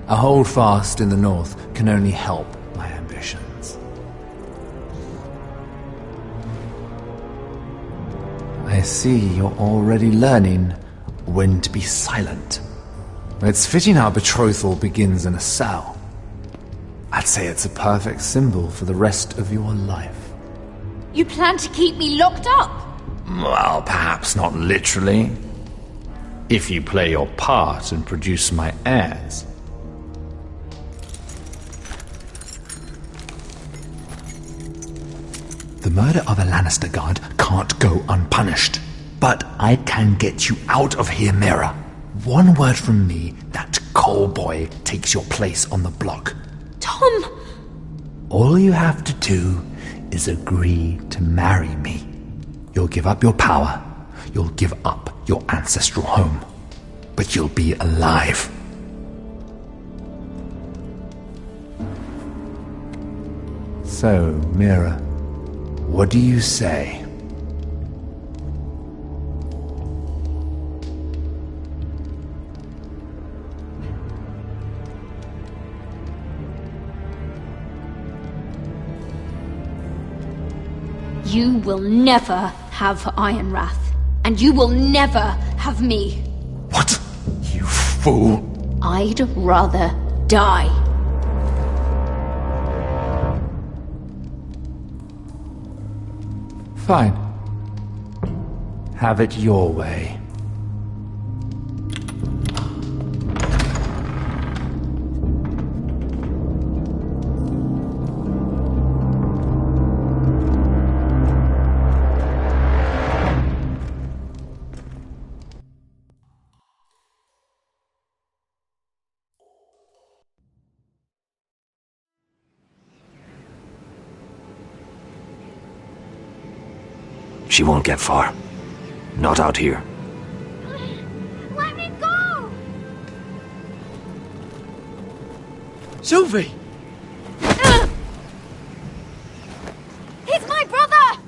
A holdfast in the north can only help my ambitions. I see you're already learning when to be silent. It's fitting our betrothal begins in a cell. I'd say it's a perfect symbol for the rest of your life. You plan to keep me locked up? Well, perhaps not literally. If you play your part and produce my heirs. The murder of a Lannister guard can't go unpunished. But I can get you out of here, Mira. One word from me, that coal boy takes your place on the block. Tom! All you have to do is agree to marry me. You'll give up your power. You'll give up your ancestral home. But you'll be alive. So, Mira, what do you say? You will never have Ironrath, and you will never have me. What? You fool! I'd rather die. Fine. Have it your way. She won't get far. Not out here. Let me go! Sylvie! He's my brother!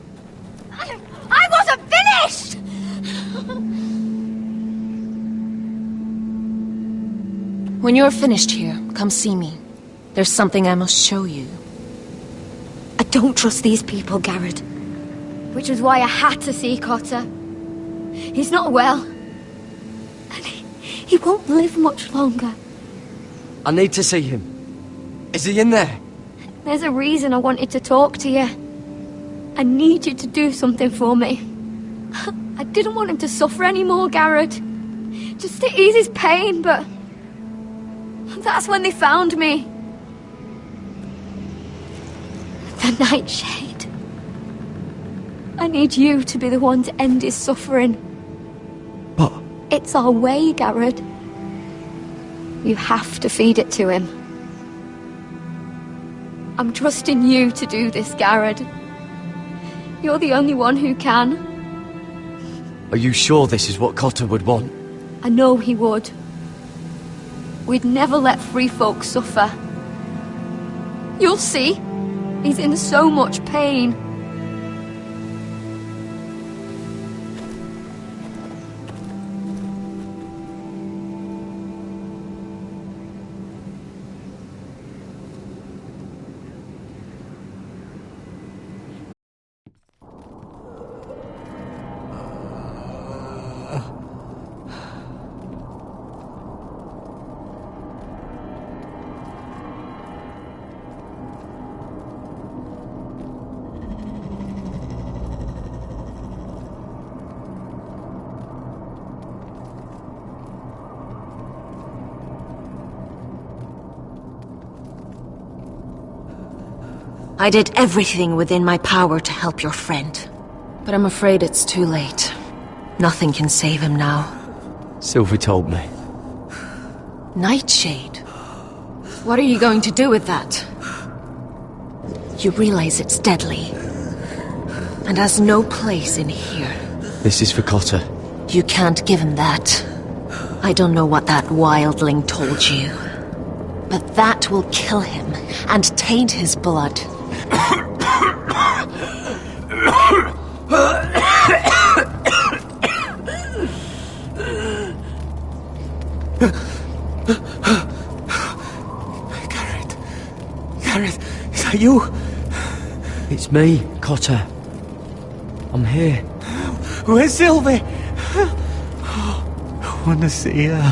I wasn't finished! When you're finished here, come see me. There's something I must show you. I don't trust these people, Garrett. Which was why I had to see Cotter. He's not well. And he won't live much longer. I need to see him. Is he in there? There's a reason I wanted to talk to you. I need you to do something for me. I didn't want him to suffer anymore, Garrett. Just to ease his pain, but... that's when they found me. The Nightshade. I need you to be the one to end his suffering. But... it's our way, Garrett. You have to feed it to him. I'm trusting you to do this, Garrett. You're the only one who can. Are you sure this is what Cotter would want? I know he would. We'd never let free folk suffer. You'll see. He's in so much pain. I did everything within my power to help your friend. But I'm afraid it's too late. Nothing can save him now. Sylvie told me. Nightshade? What are you going to do with that? You realize it's deadly. And has no place in here. This is for Cotter. You can't give him that. I don't know what that wildling told you, but that will kill him and taint his blood. Gareth, is that you? It's me, Cotter. I'm here. Where's Sylvie? I want to see her.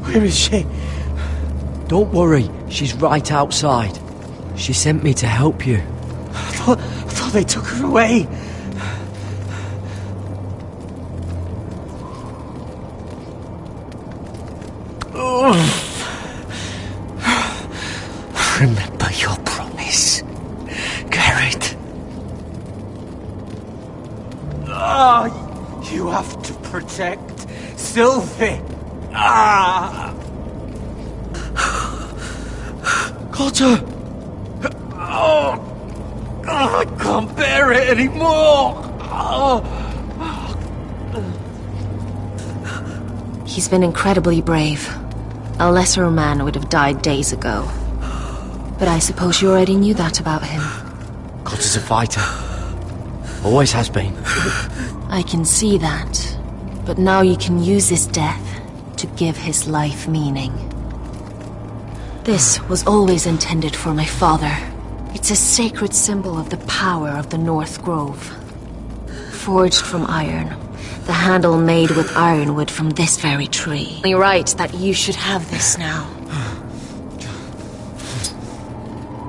Where is she? Don't worry, she's right outside. She sent me to help you. I thought they took her away. Remember your promise, Garrett. You have to protect Sylvie. Cotter! I can't bear it anymore. He's been incredibly brave. A lesser man would have died days ago. But I suppose you already knew that about him. Cotter's a fighter. Always has been. I can see that. But now you can use his death to give his life meaning. This was always intended for my father. It's a sacred symbol of the power of the North Grove. Forged from iron, the handle made with ironwood from this very tree. Only right that you should have this now.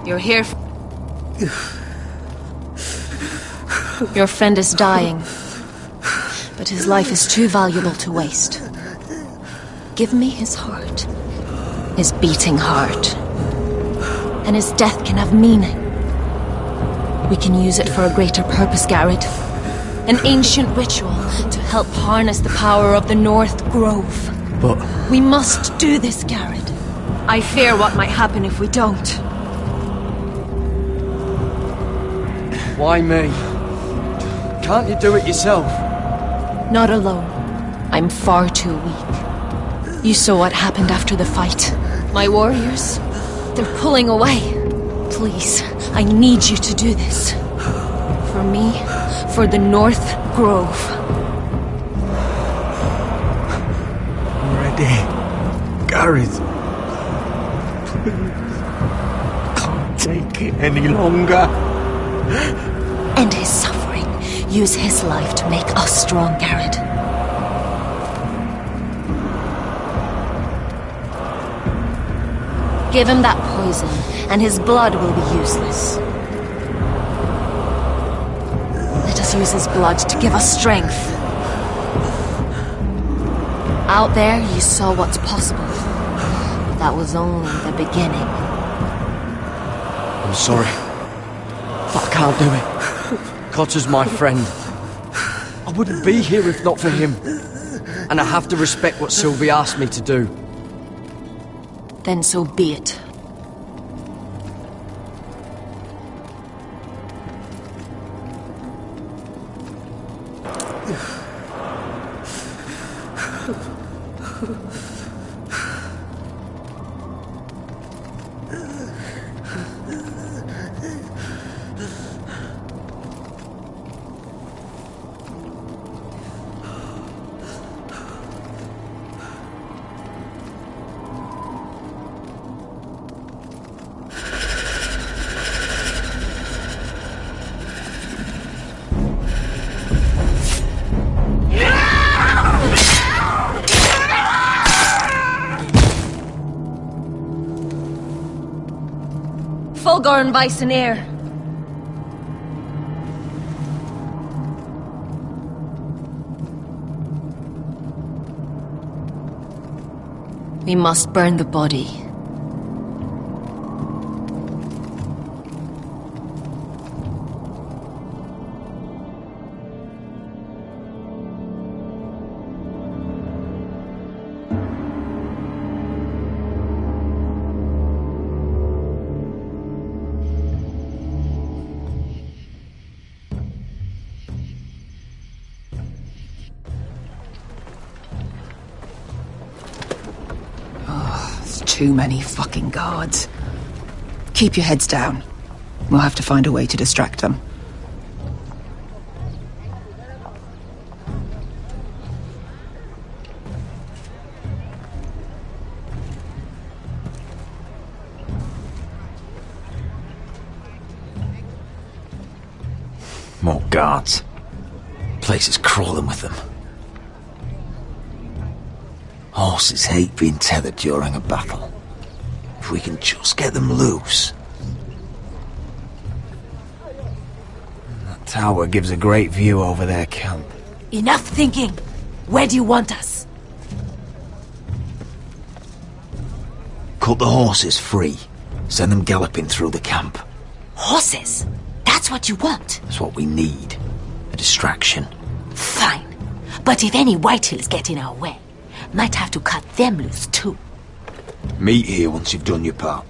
You're here. Your friend is dying, but his life is too valuable to waste. Give me his heart, his beating heart, and his death can have meaning. We can use it for a greater purpose, Garrett. An ancient ritual to help harness the power of the North Grove. But... we must do this, Garrett. I fear what might happen if we don't. Why me? Can't you do it yourself? Not alone. I'm far too weak. You saw what happened after the fight. My warriors, they're pulling away. Please, I need you to do this. For me, for the North Grove. I'm ready. Gareth. Please. Can't take it any longer. End his suffering. Use his life to make us strong, Garrett. Give him that poison, and his blood will be useless. Let us use his blood to give us strength. Out there, you saw what's possible. But that was only the beginning. I'm sorry. But I can't do it. Cotter's my friend. I wouldn't be here if not for him. And I have to respect what Sylvie asked me to do. Then so be it. Fulgorn Bison-Air. We must burn the body. Too many fucking guards. Keep your heads down. We'll have to find a way to distract them. More guards. Place is crawling with them. Horses hate being tethered during a battle. If we can just get them loose. That tower gives a great view over their camp. Enough thinking! Where do you want us? Cut the horses free. Send them galloping through the camp. Horses? That's what you want? That's what we need. A distraction. Fine. But if any Whitehills get in our way, might have to cut them loose too. Meet here once you've done your part.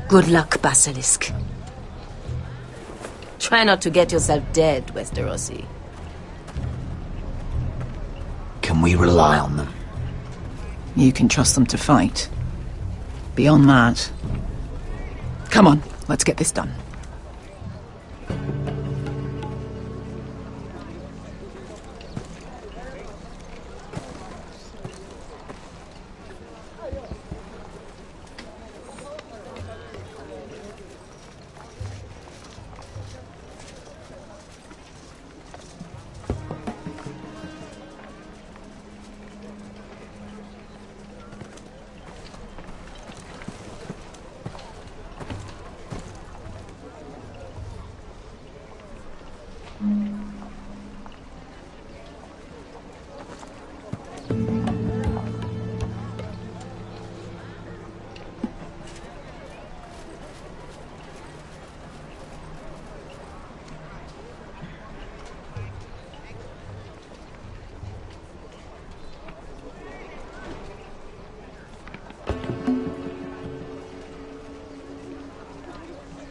Good luck, Basilisk. Try not to get yourself dead, Westerosi. Can we rely on them? You can trust them to fight. Beyond that... Come on, let's get this done.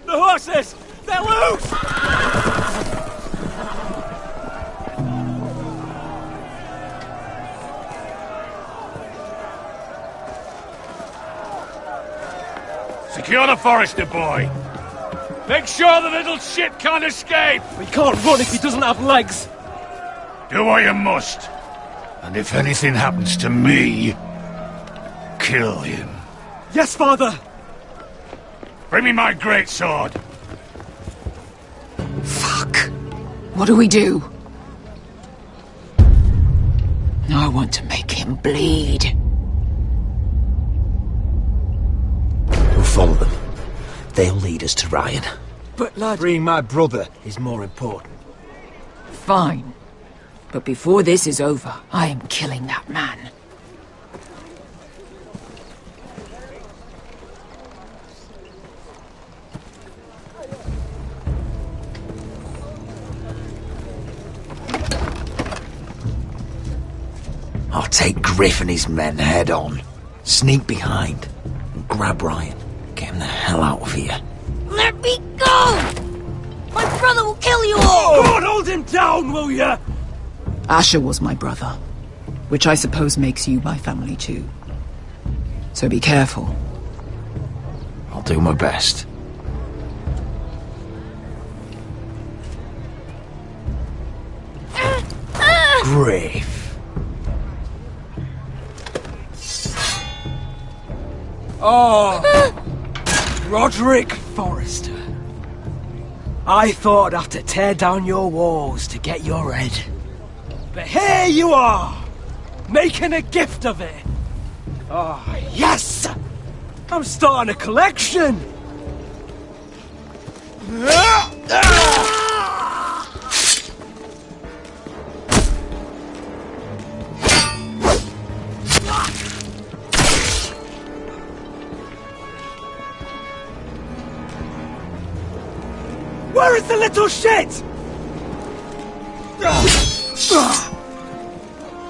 The horses! They're loose! Secure the Forester boy. Make sure the little shit can't escape. He can't run if he doesn't have legs. Do what you must. And if anything happens to me, kill him. Yes, father! Bring me my greatsword. Fuck. What do we do? I want to make him bleed. We'll follow them. They'll lead us to Ryan. But lad... Freeing my brother is more important. Fine. But before this is over, I am killing that man. I'll take Griff and his men head on. Sneak behind and grab Ryan. Get him the hell out of here. Let me go! My brother will kill you all! God, hold him down, will ya? Asher was my brother, which I suppose makes you my family too. So be careful. I'll do my best. Griff. Oh, Roderick Forrester. I thought I'd have to tear down your walls to get your head. But here you are, making a gift of it. Oh, yes! I'm starting a collection! Where is the little shit?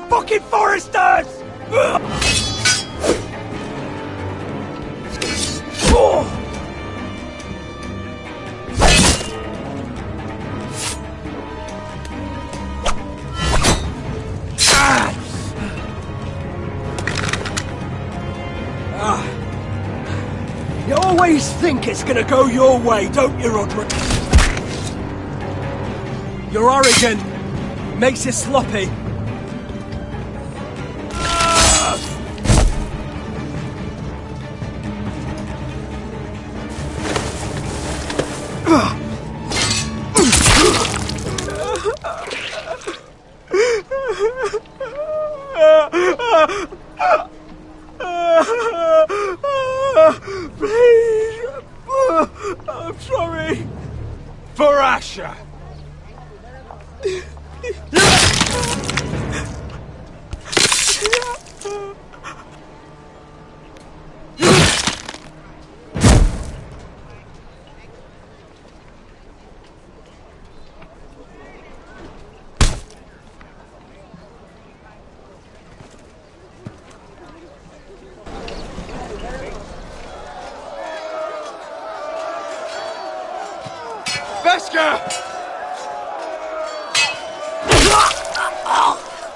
Fucking Foresters! always think it's gonna go your way, don't you, Roderick? You're arrogant. Makes you sloppy. Please. I'm sorry. For Asher.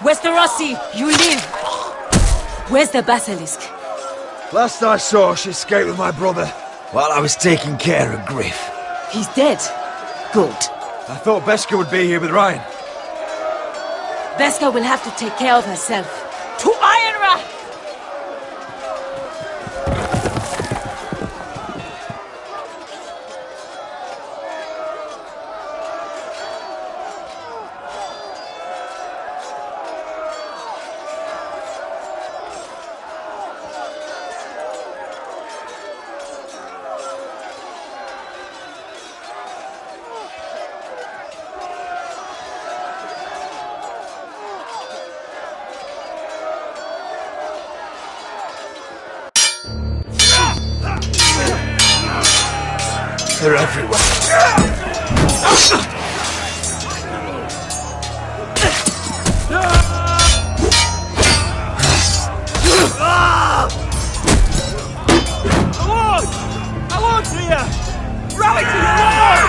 Westerosi, you live! Where's the basilisk? Last I saw, she escaped with my brother while I was taking care of Griff. He's dead. Good. I thought Beskha would be here with Ryan. Beskha will have to take care of herself. To Ironra! They're everywhere. I won't see ya! Rally to your lord!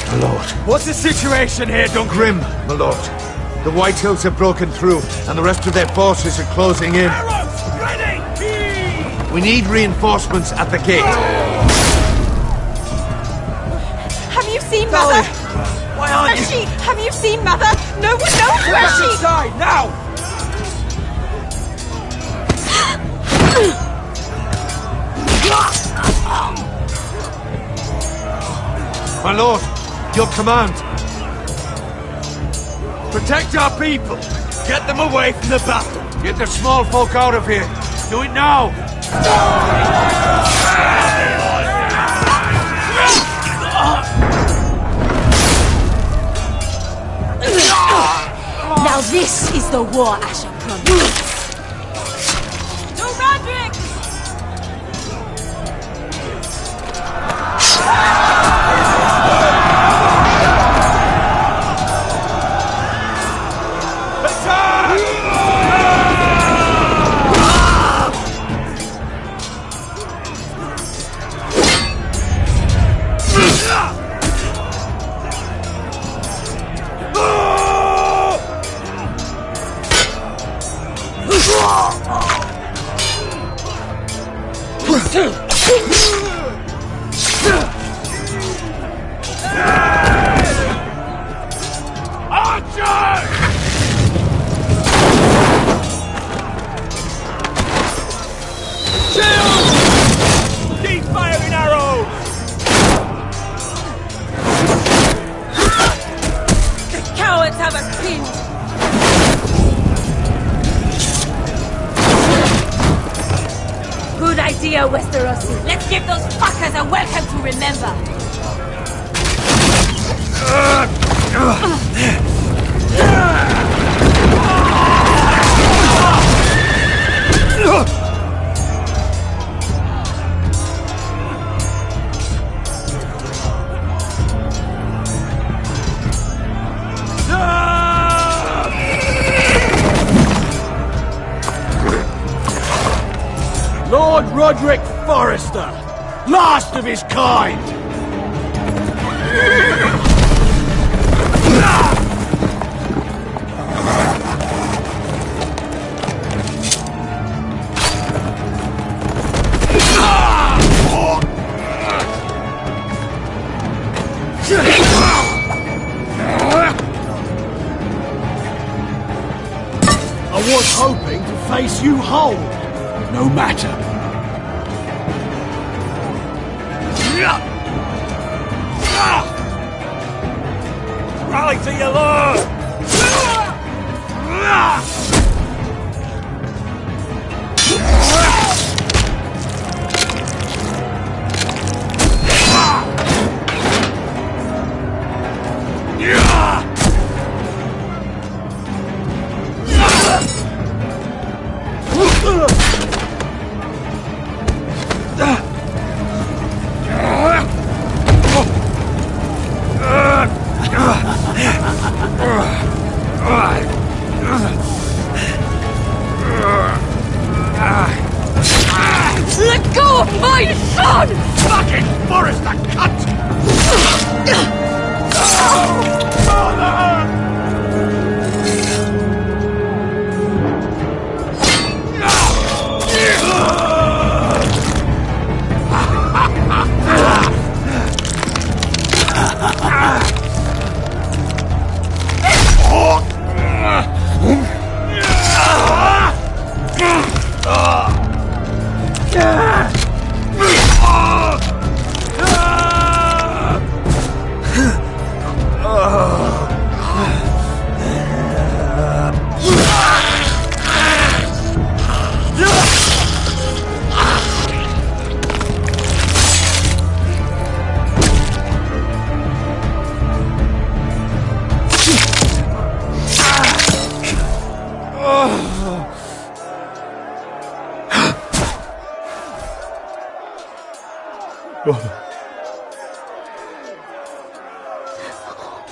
My lord. What's the situation here, Duncan? Grim, my lord. The White Hills have broken through, and the rest of their forces are closing in. Ready! We need reinforcements at the gate. Have you seen Mother? Why aren't Where's she? Have you seen Mother? No one knows where she... Inside, now! My lord, your command. Protect our people! Get them away from the battle! Get the small folk out of here! Do it now! Now this is the war Asher promised. To Roderick! Westerosi. Let's give those fuckers a welcome to remember. Lord Roderick Forrester, last of his kind! face you hold, no matter. Rally to your lord! Let go of my son! Fucking Forrester, cunt!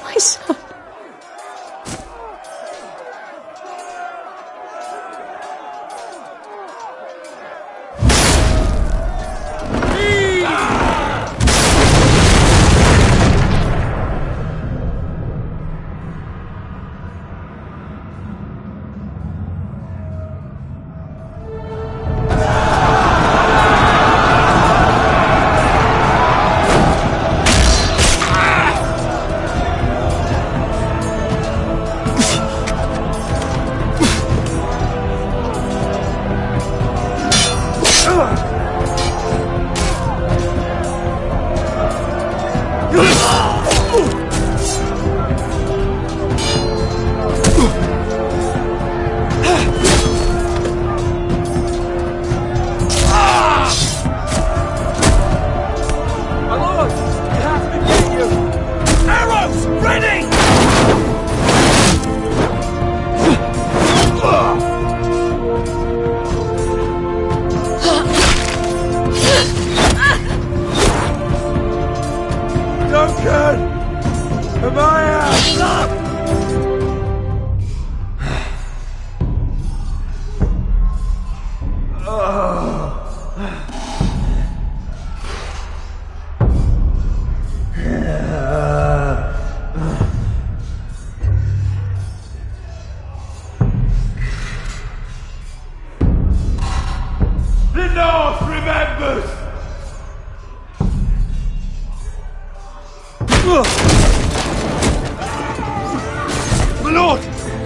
My son. The North remembers! My lord,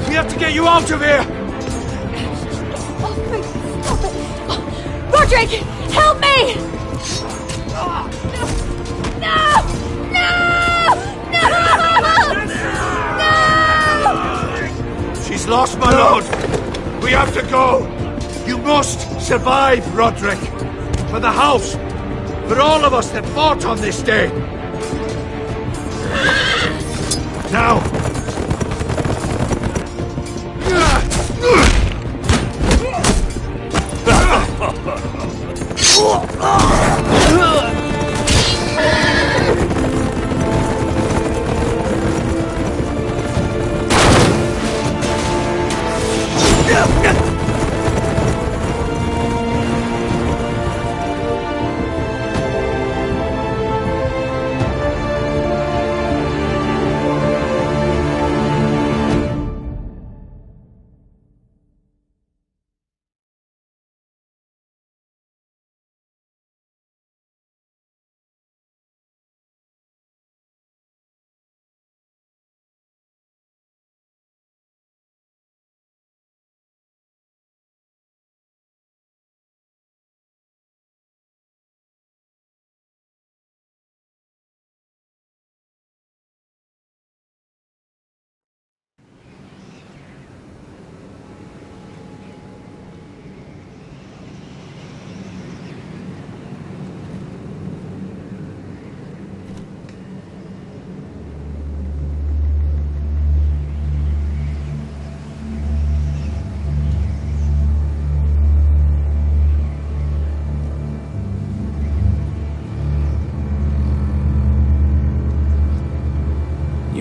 we have to get you out of here! Roderick, help me! No! No! She's lost, my lord! We have to go! You must survive, Roderick! For the house! For all of us that fought on this day! Now!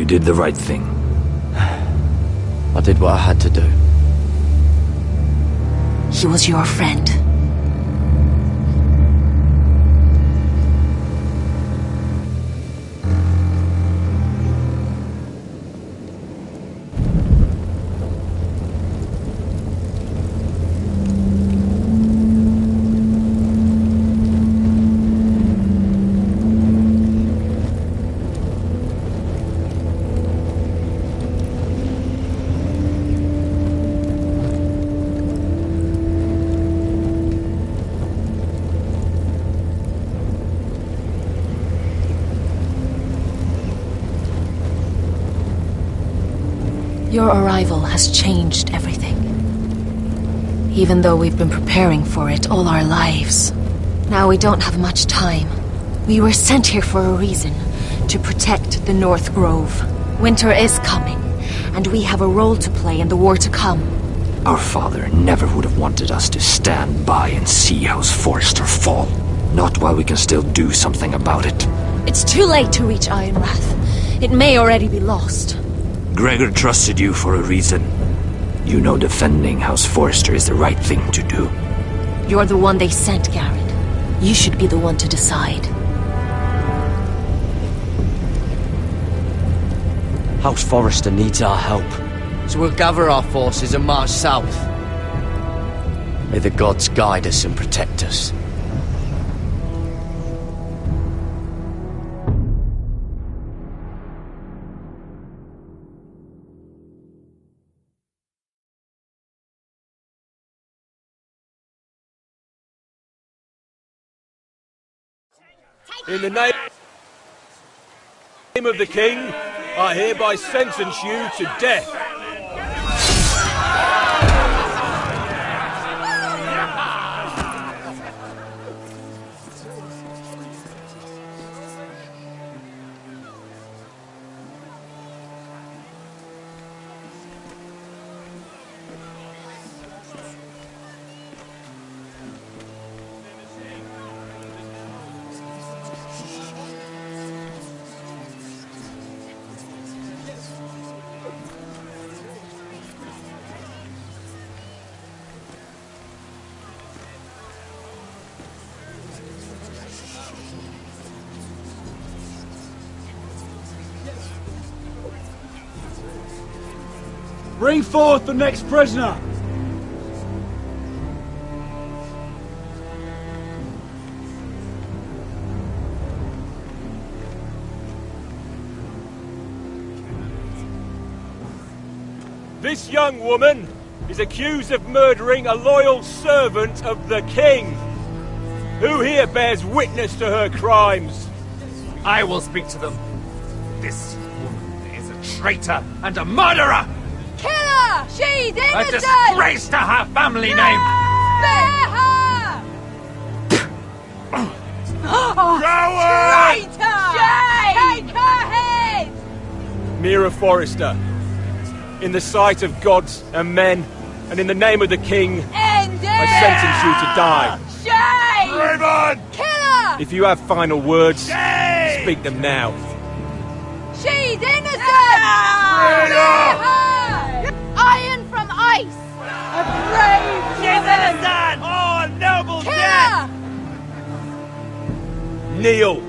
did the right thing. I did what I had to do. He was your friend. Your arrival has changed everything. Even though we've been preparing for it all our lives. Now we don't have much time. We were sent here for a reason. To protect the North Grove. Winter is coming, and we have a role to play in the war to come. Our father never would have wanted us to stand by and see House Forrester fall. Not while we can still do something about it. It's too late to reach Ironrath. It may already be lost. Gregor trusted you for a reason. You know defending House Forrester is the right thing to do. You're the one they sent, Garrett. You should be the one to decide. House Forrester needs our help, so we'll gather our forces and march south. May the gods guide us and protect us. In the name of the King, I hereby sentence you to death. Bring forth the next prisoner! This young woman is accused of murdering a loyal servant of the king. Who here bears witness to her crimes? I will speak to them. This woman is a traitor and a murderer! Kill her! She's innocent! A disgrace to her family name! Spare her! Traitor! Shame! Take her head! Mira Forrester, in the sight of gods and men, and in the name of the king, End it! I sentence you to die. Shame! Raymond! Kill her! If you have final words, Shame! speak them now. She's innocent! Spare her! Iron from ice! A brave woman! Oh, noble Kill death! her! Kneel!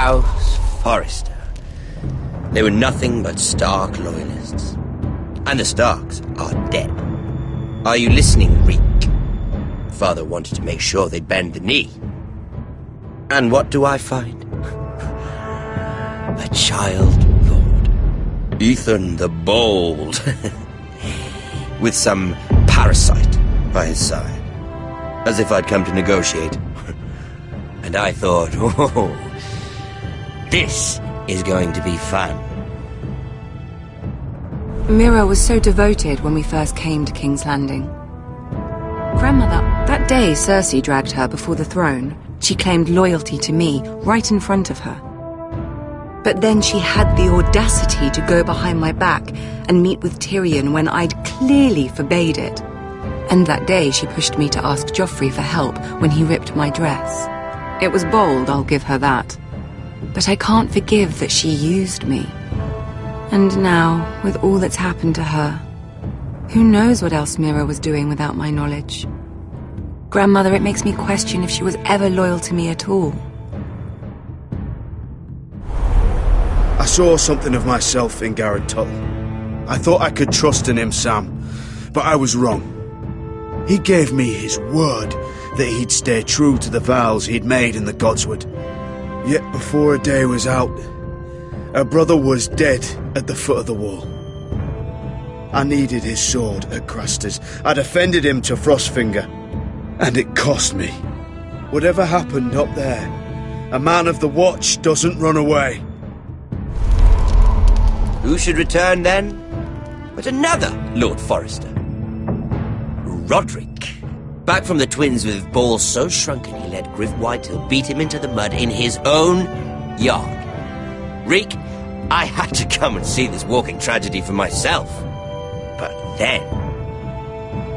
House Forrester. They were nothing but Stark loyalists. And the Starks are dead. Are you listening, Reek? Father wanted to make sure they'd bend the knee. And what do I find? A child lord. Ethan the Bold. With some parasite by his side. As if I'd come to negotiate. And I thought, oh, this is going to be fun. Mira was so devoted when we first came to King's Landing. Grandmother, that day Cersei dragged her before the throne, she claimed loyalty to me right in front of her. But then she had the audacity to go behind my back and meet with Tyrion when I'd clearly forbade it. And that day she pushed me to ask Joffrey for help when he ripped my dress. It was bold, I'll give her that. But I can't forgive that she used me. And now, with all that's happened to her, who knows what else Mira was doing without my knowledge? Grandmother, it makes me question if she was ever loyal to me at all. I saw something of myself in Garrett Tuttle. I thought I could trust in him, Sam, but I was wrong. He gave me his word that he'd stay true to the vows he'd made in the Godswood. Yet before a day was out, her brother was dead at the foot of the wall. I needed his sword at Craster's. I defended him to Frostfinger, and it cost me. Whatever happened up there, a man of the Watch doesn't run away. Who should return then? But another Lord Forrester. Roderick. Back from the Twins with balls so shrunken he let Griff Whitehill beat him into the mud in his own yard. Reek, I had to come and see this walking tragedy for myself. But then,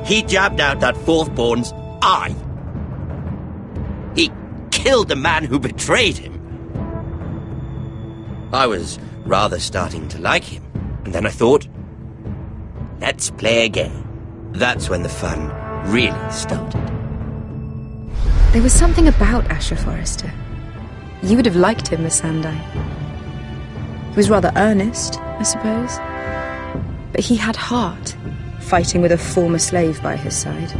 he jabbed out that fourth-born's eye. He killed the man who betrayed him. I was rather starting to like him, and then I thought, let's play a game. That's when the fun really started. There was something about Asher Forrester. You would have liked him, Miss Sandai. He was rather earnest, I suppose. But he had heart, fighting with a former slave by his side.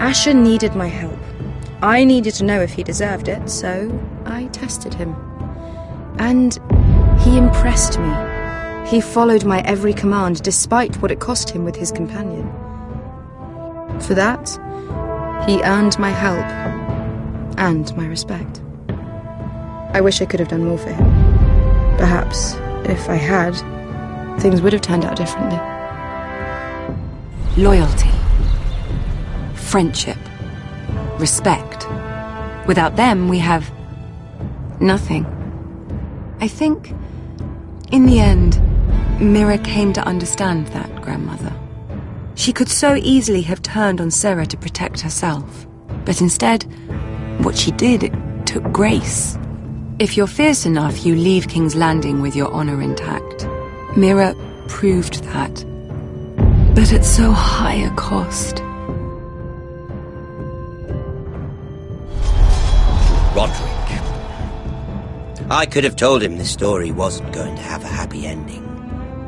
Asher needed my help. I needed to know if he deserved it, so I tested him. And he impressed me. He followed my every command, despite what it cost him with his companion. For that, he earned my help and my respect. I wish I could have done more for him. Perhaps, if I had, things would have turned out differently. Loyalty. Friendship. Respect. Without them, we have nothing. I think, in the end, Mira came to understand that, Grandmother. She could so easily have turned on Sarah to protect herself. But instead, what she did, it took grace. If you're fierce enough, you leave King's Landing with your honor intact. Mira proved that. But at so high a cost. Roderick. I could have told him this story wasn't going to have a happy ending.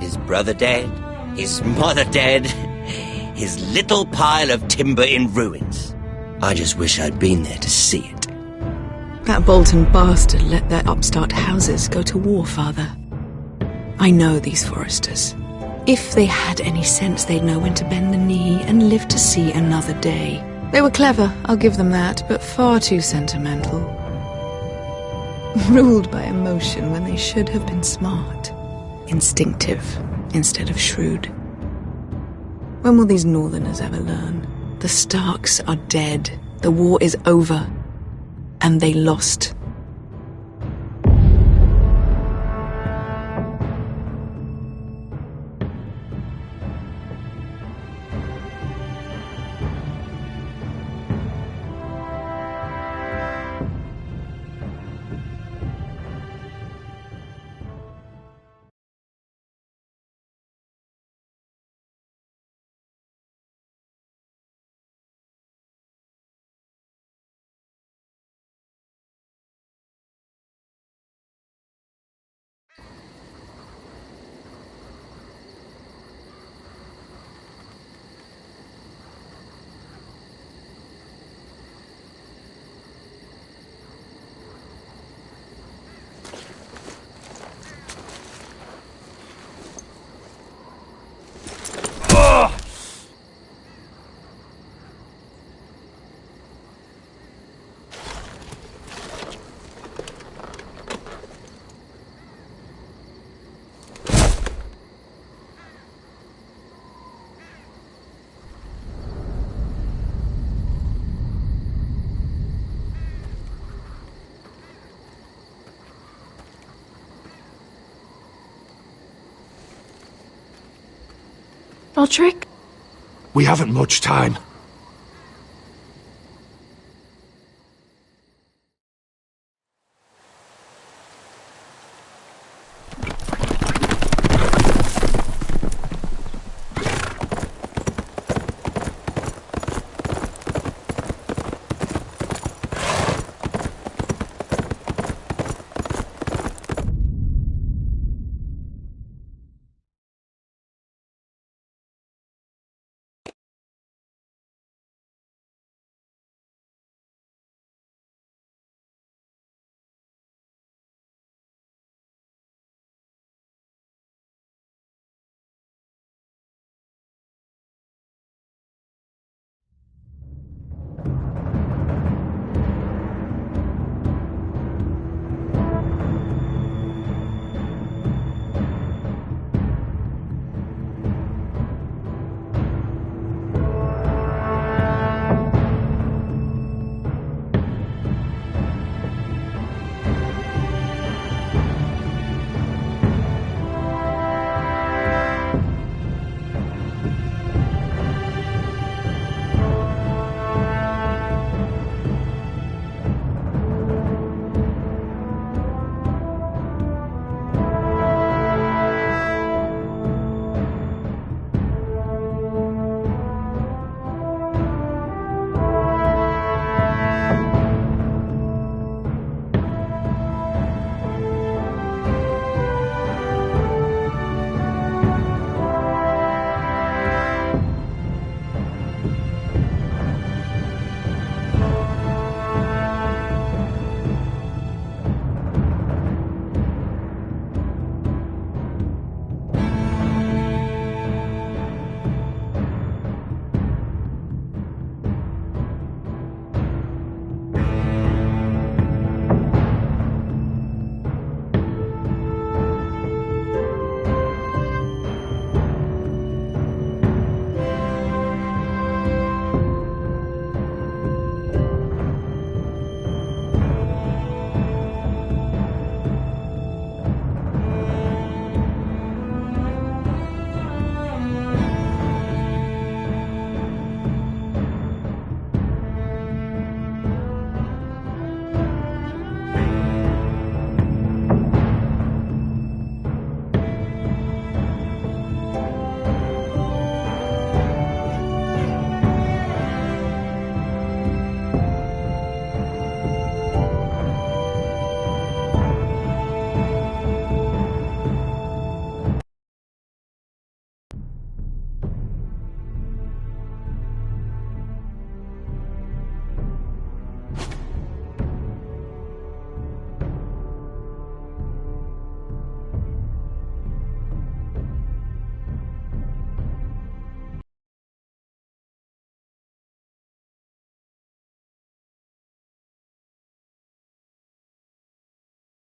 His brother dead, his mother dead, his little pile of timber in ruins. I just wish I'd been there to see it. That Bolton bastard let their upstart houses go to war, Father. I know these Forresters. If they had any sense, they'd know when to bend the knee and live to see another day. They were clever, I'll give them that, but far too sentimental. Ruled by emotion when they should have been smart. Instinctive instead of shrewd. When will these Northerners ever learn? The Starks are dead. The war is over. And they lost. Roderick? We haven't much time.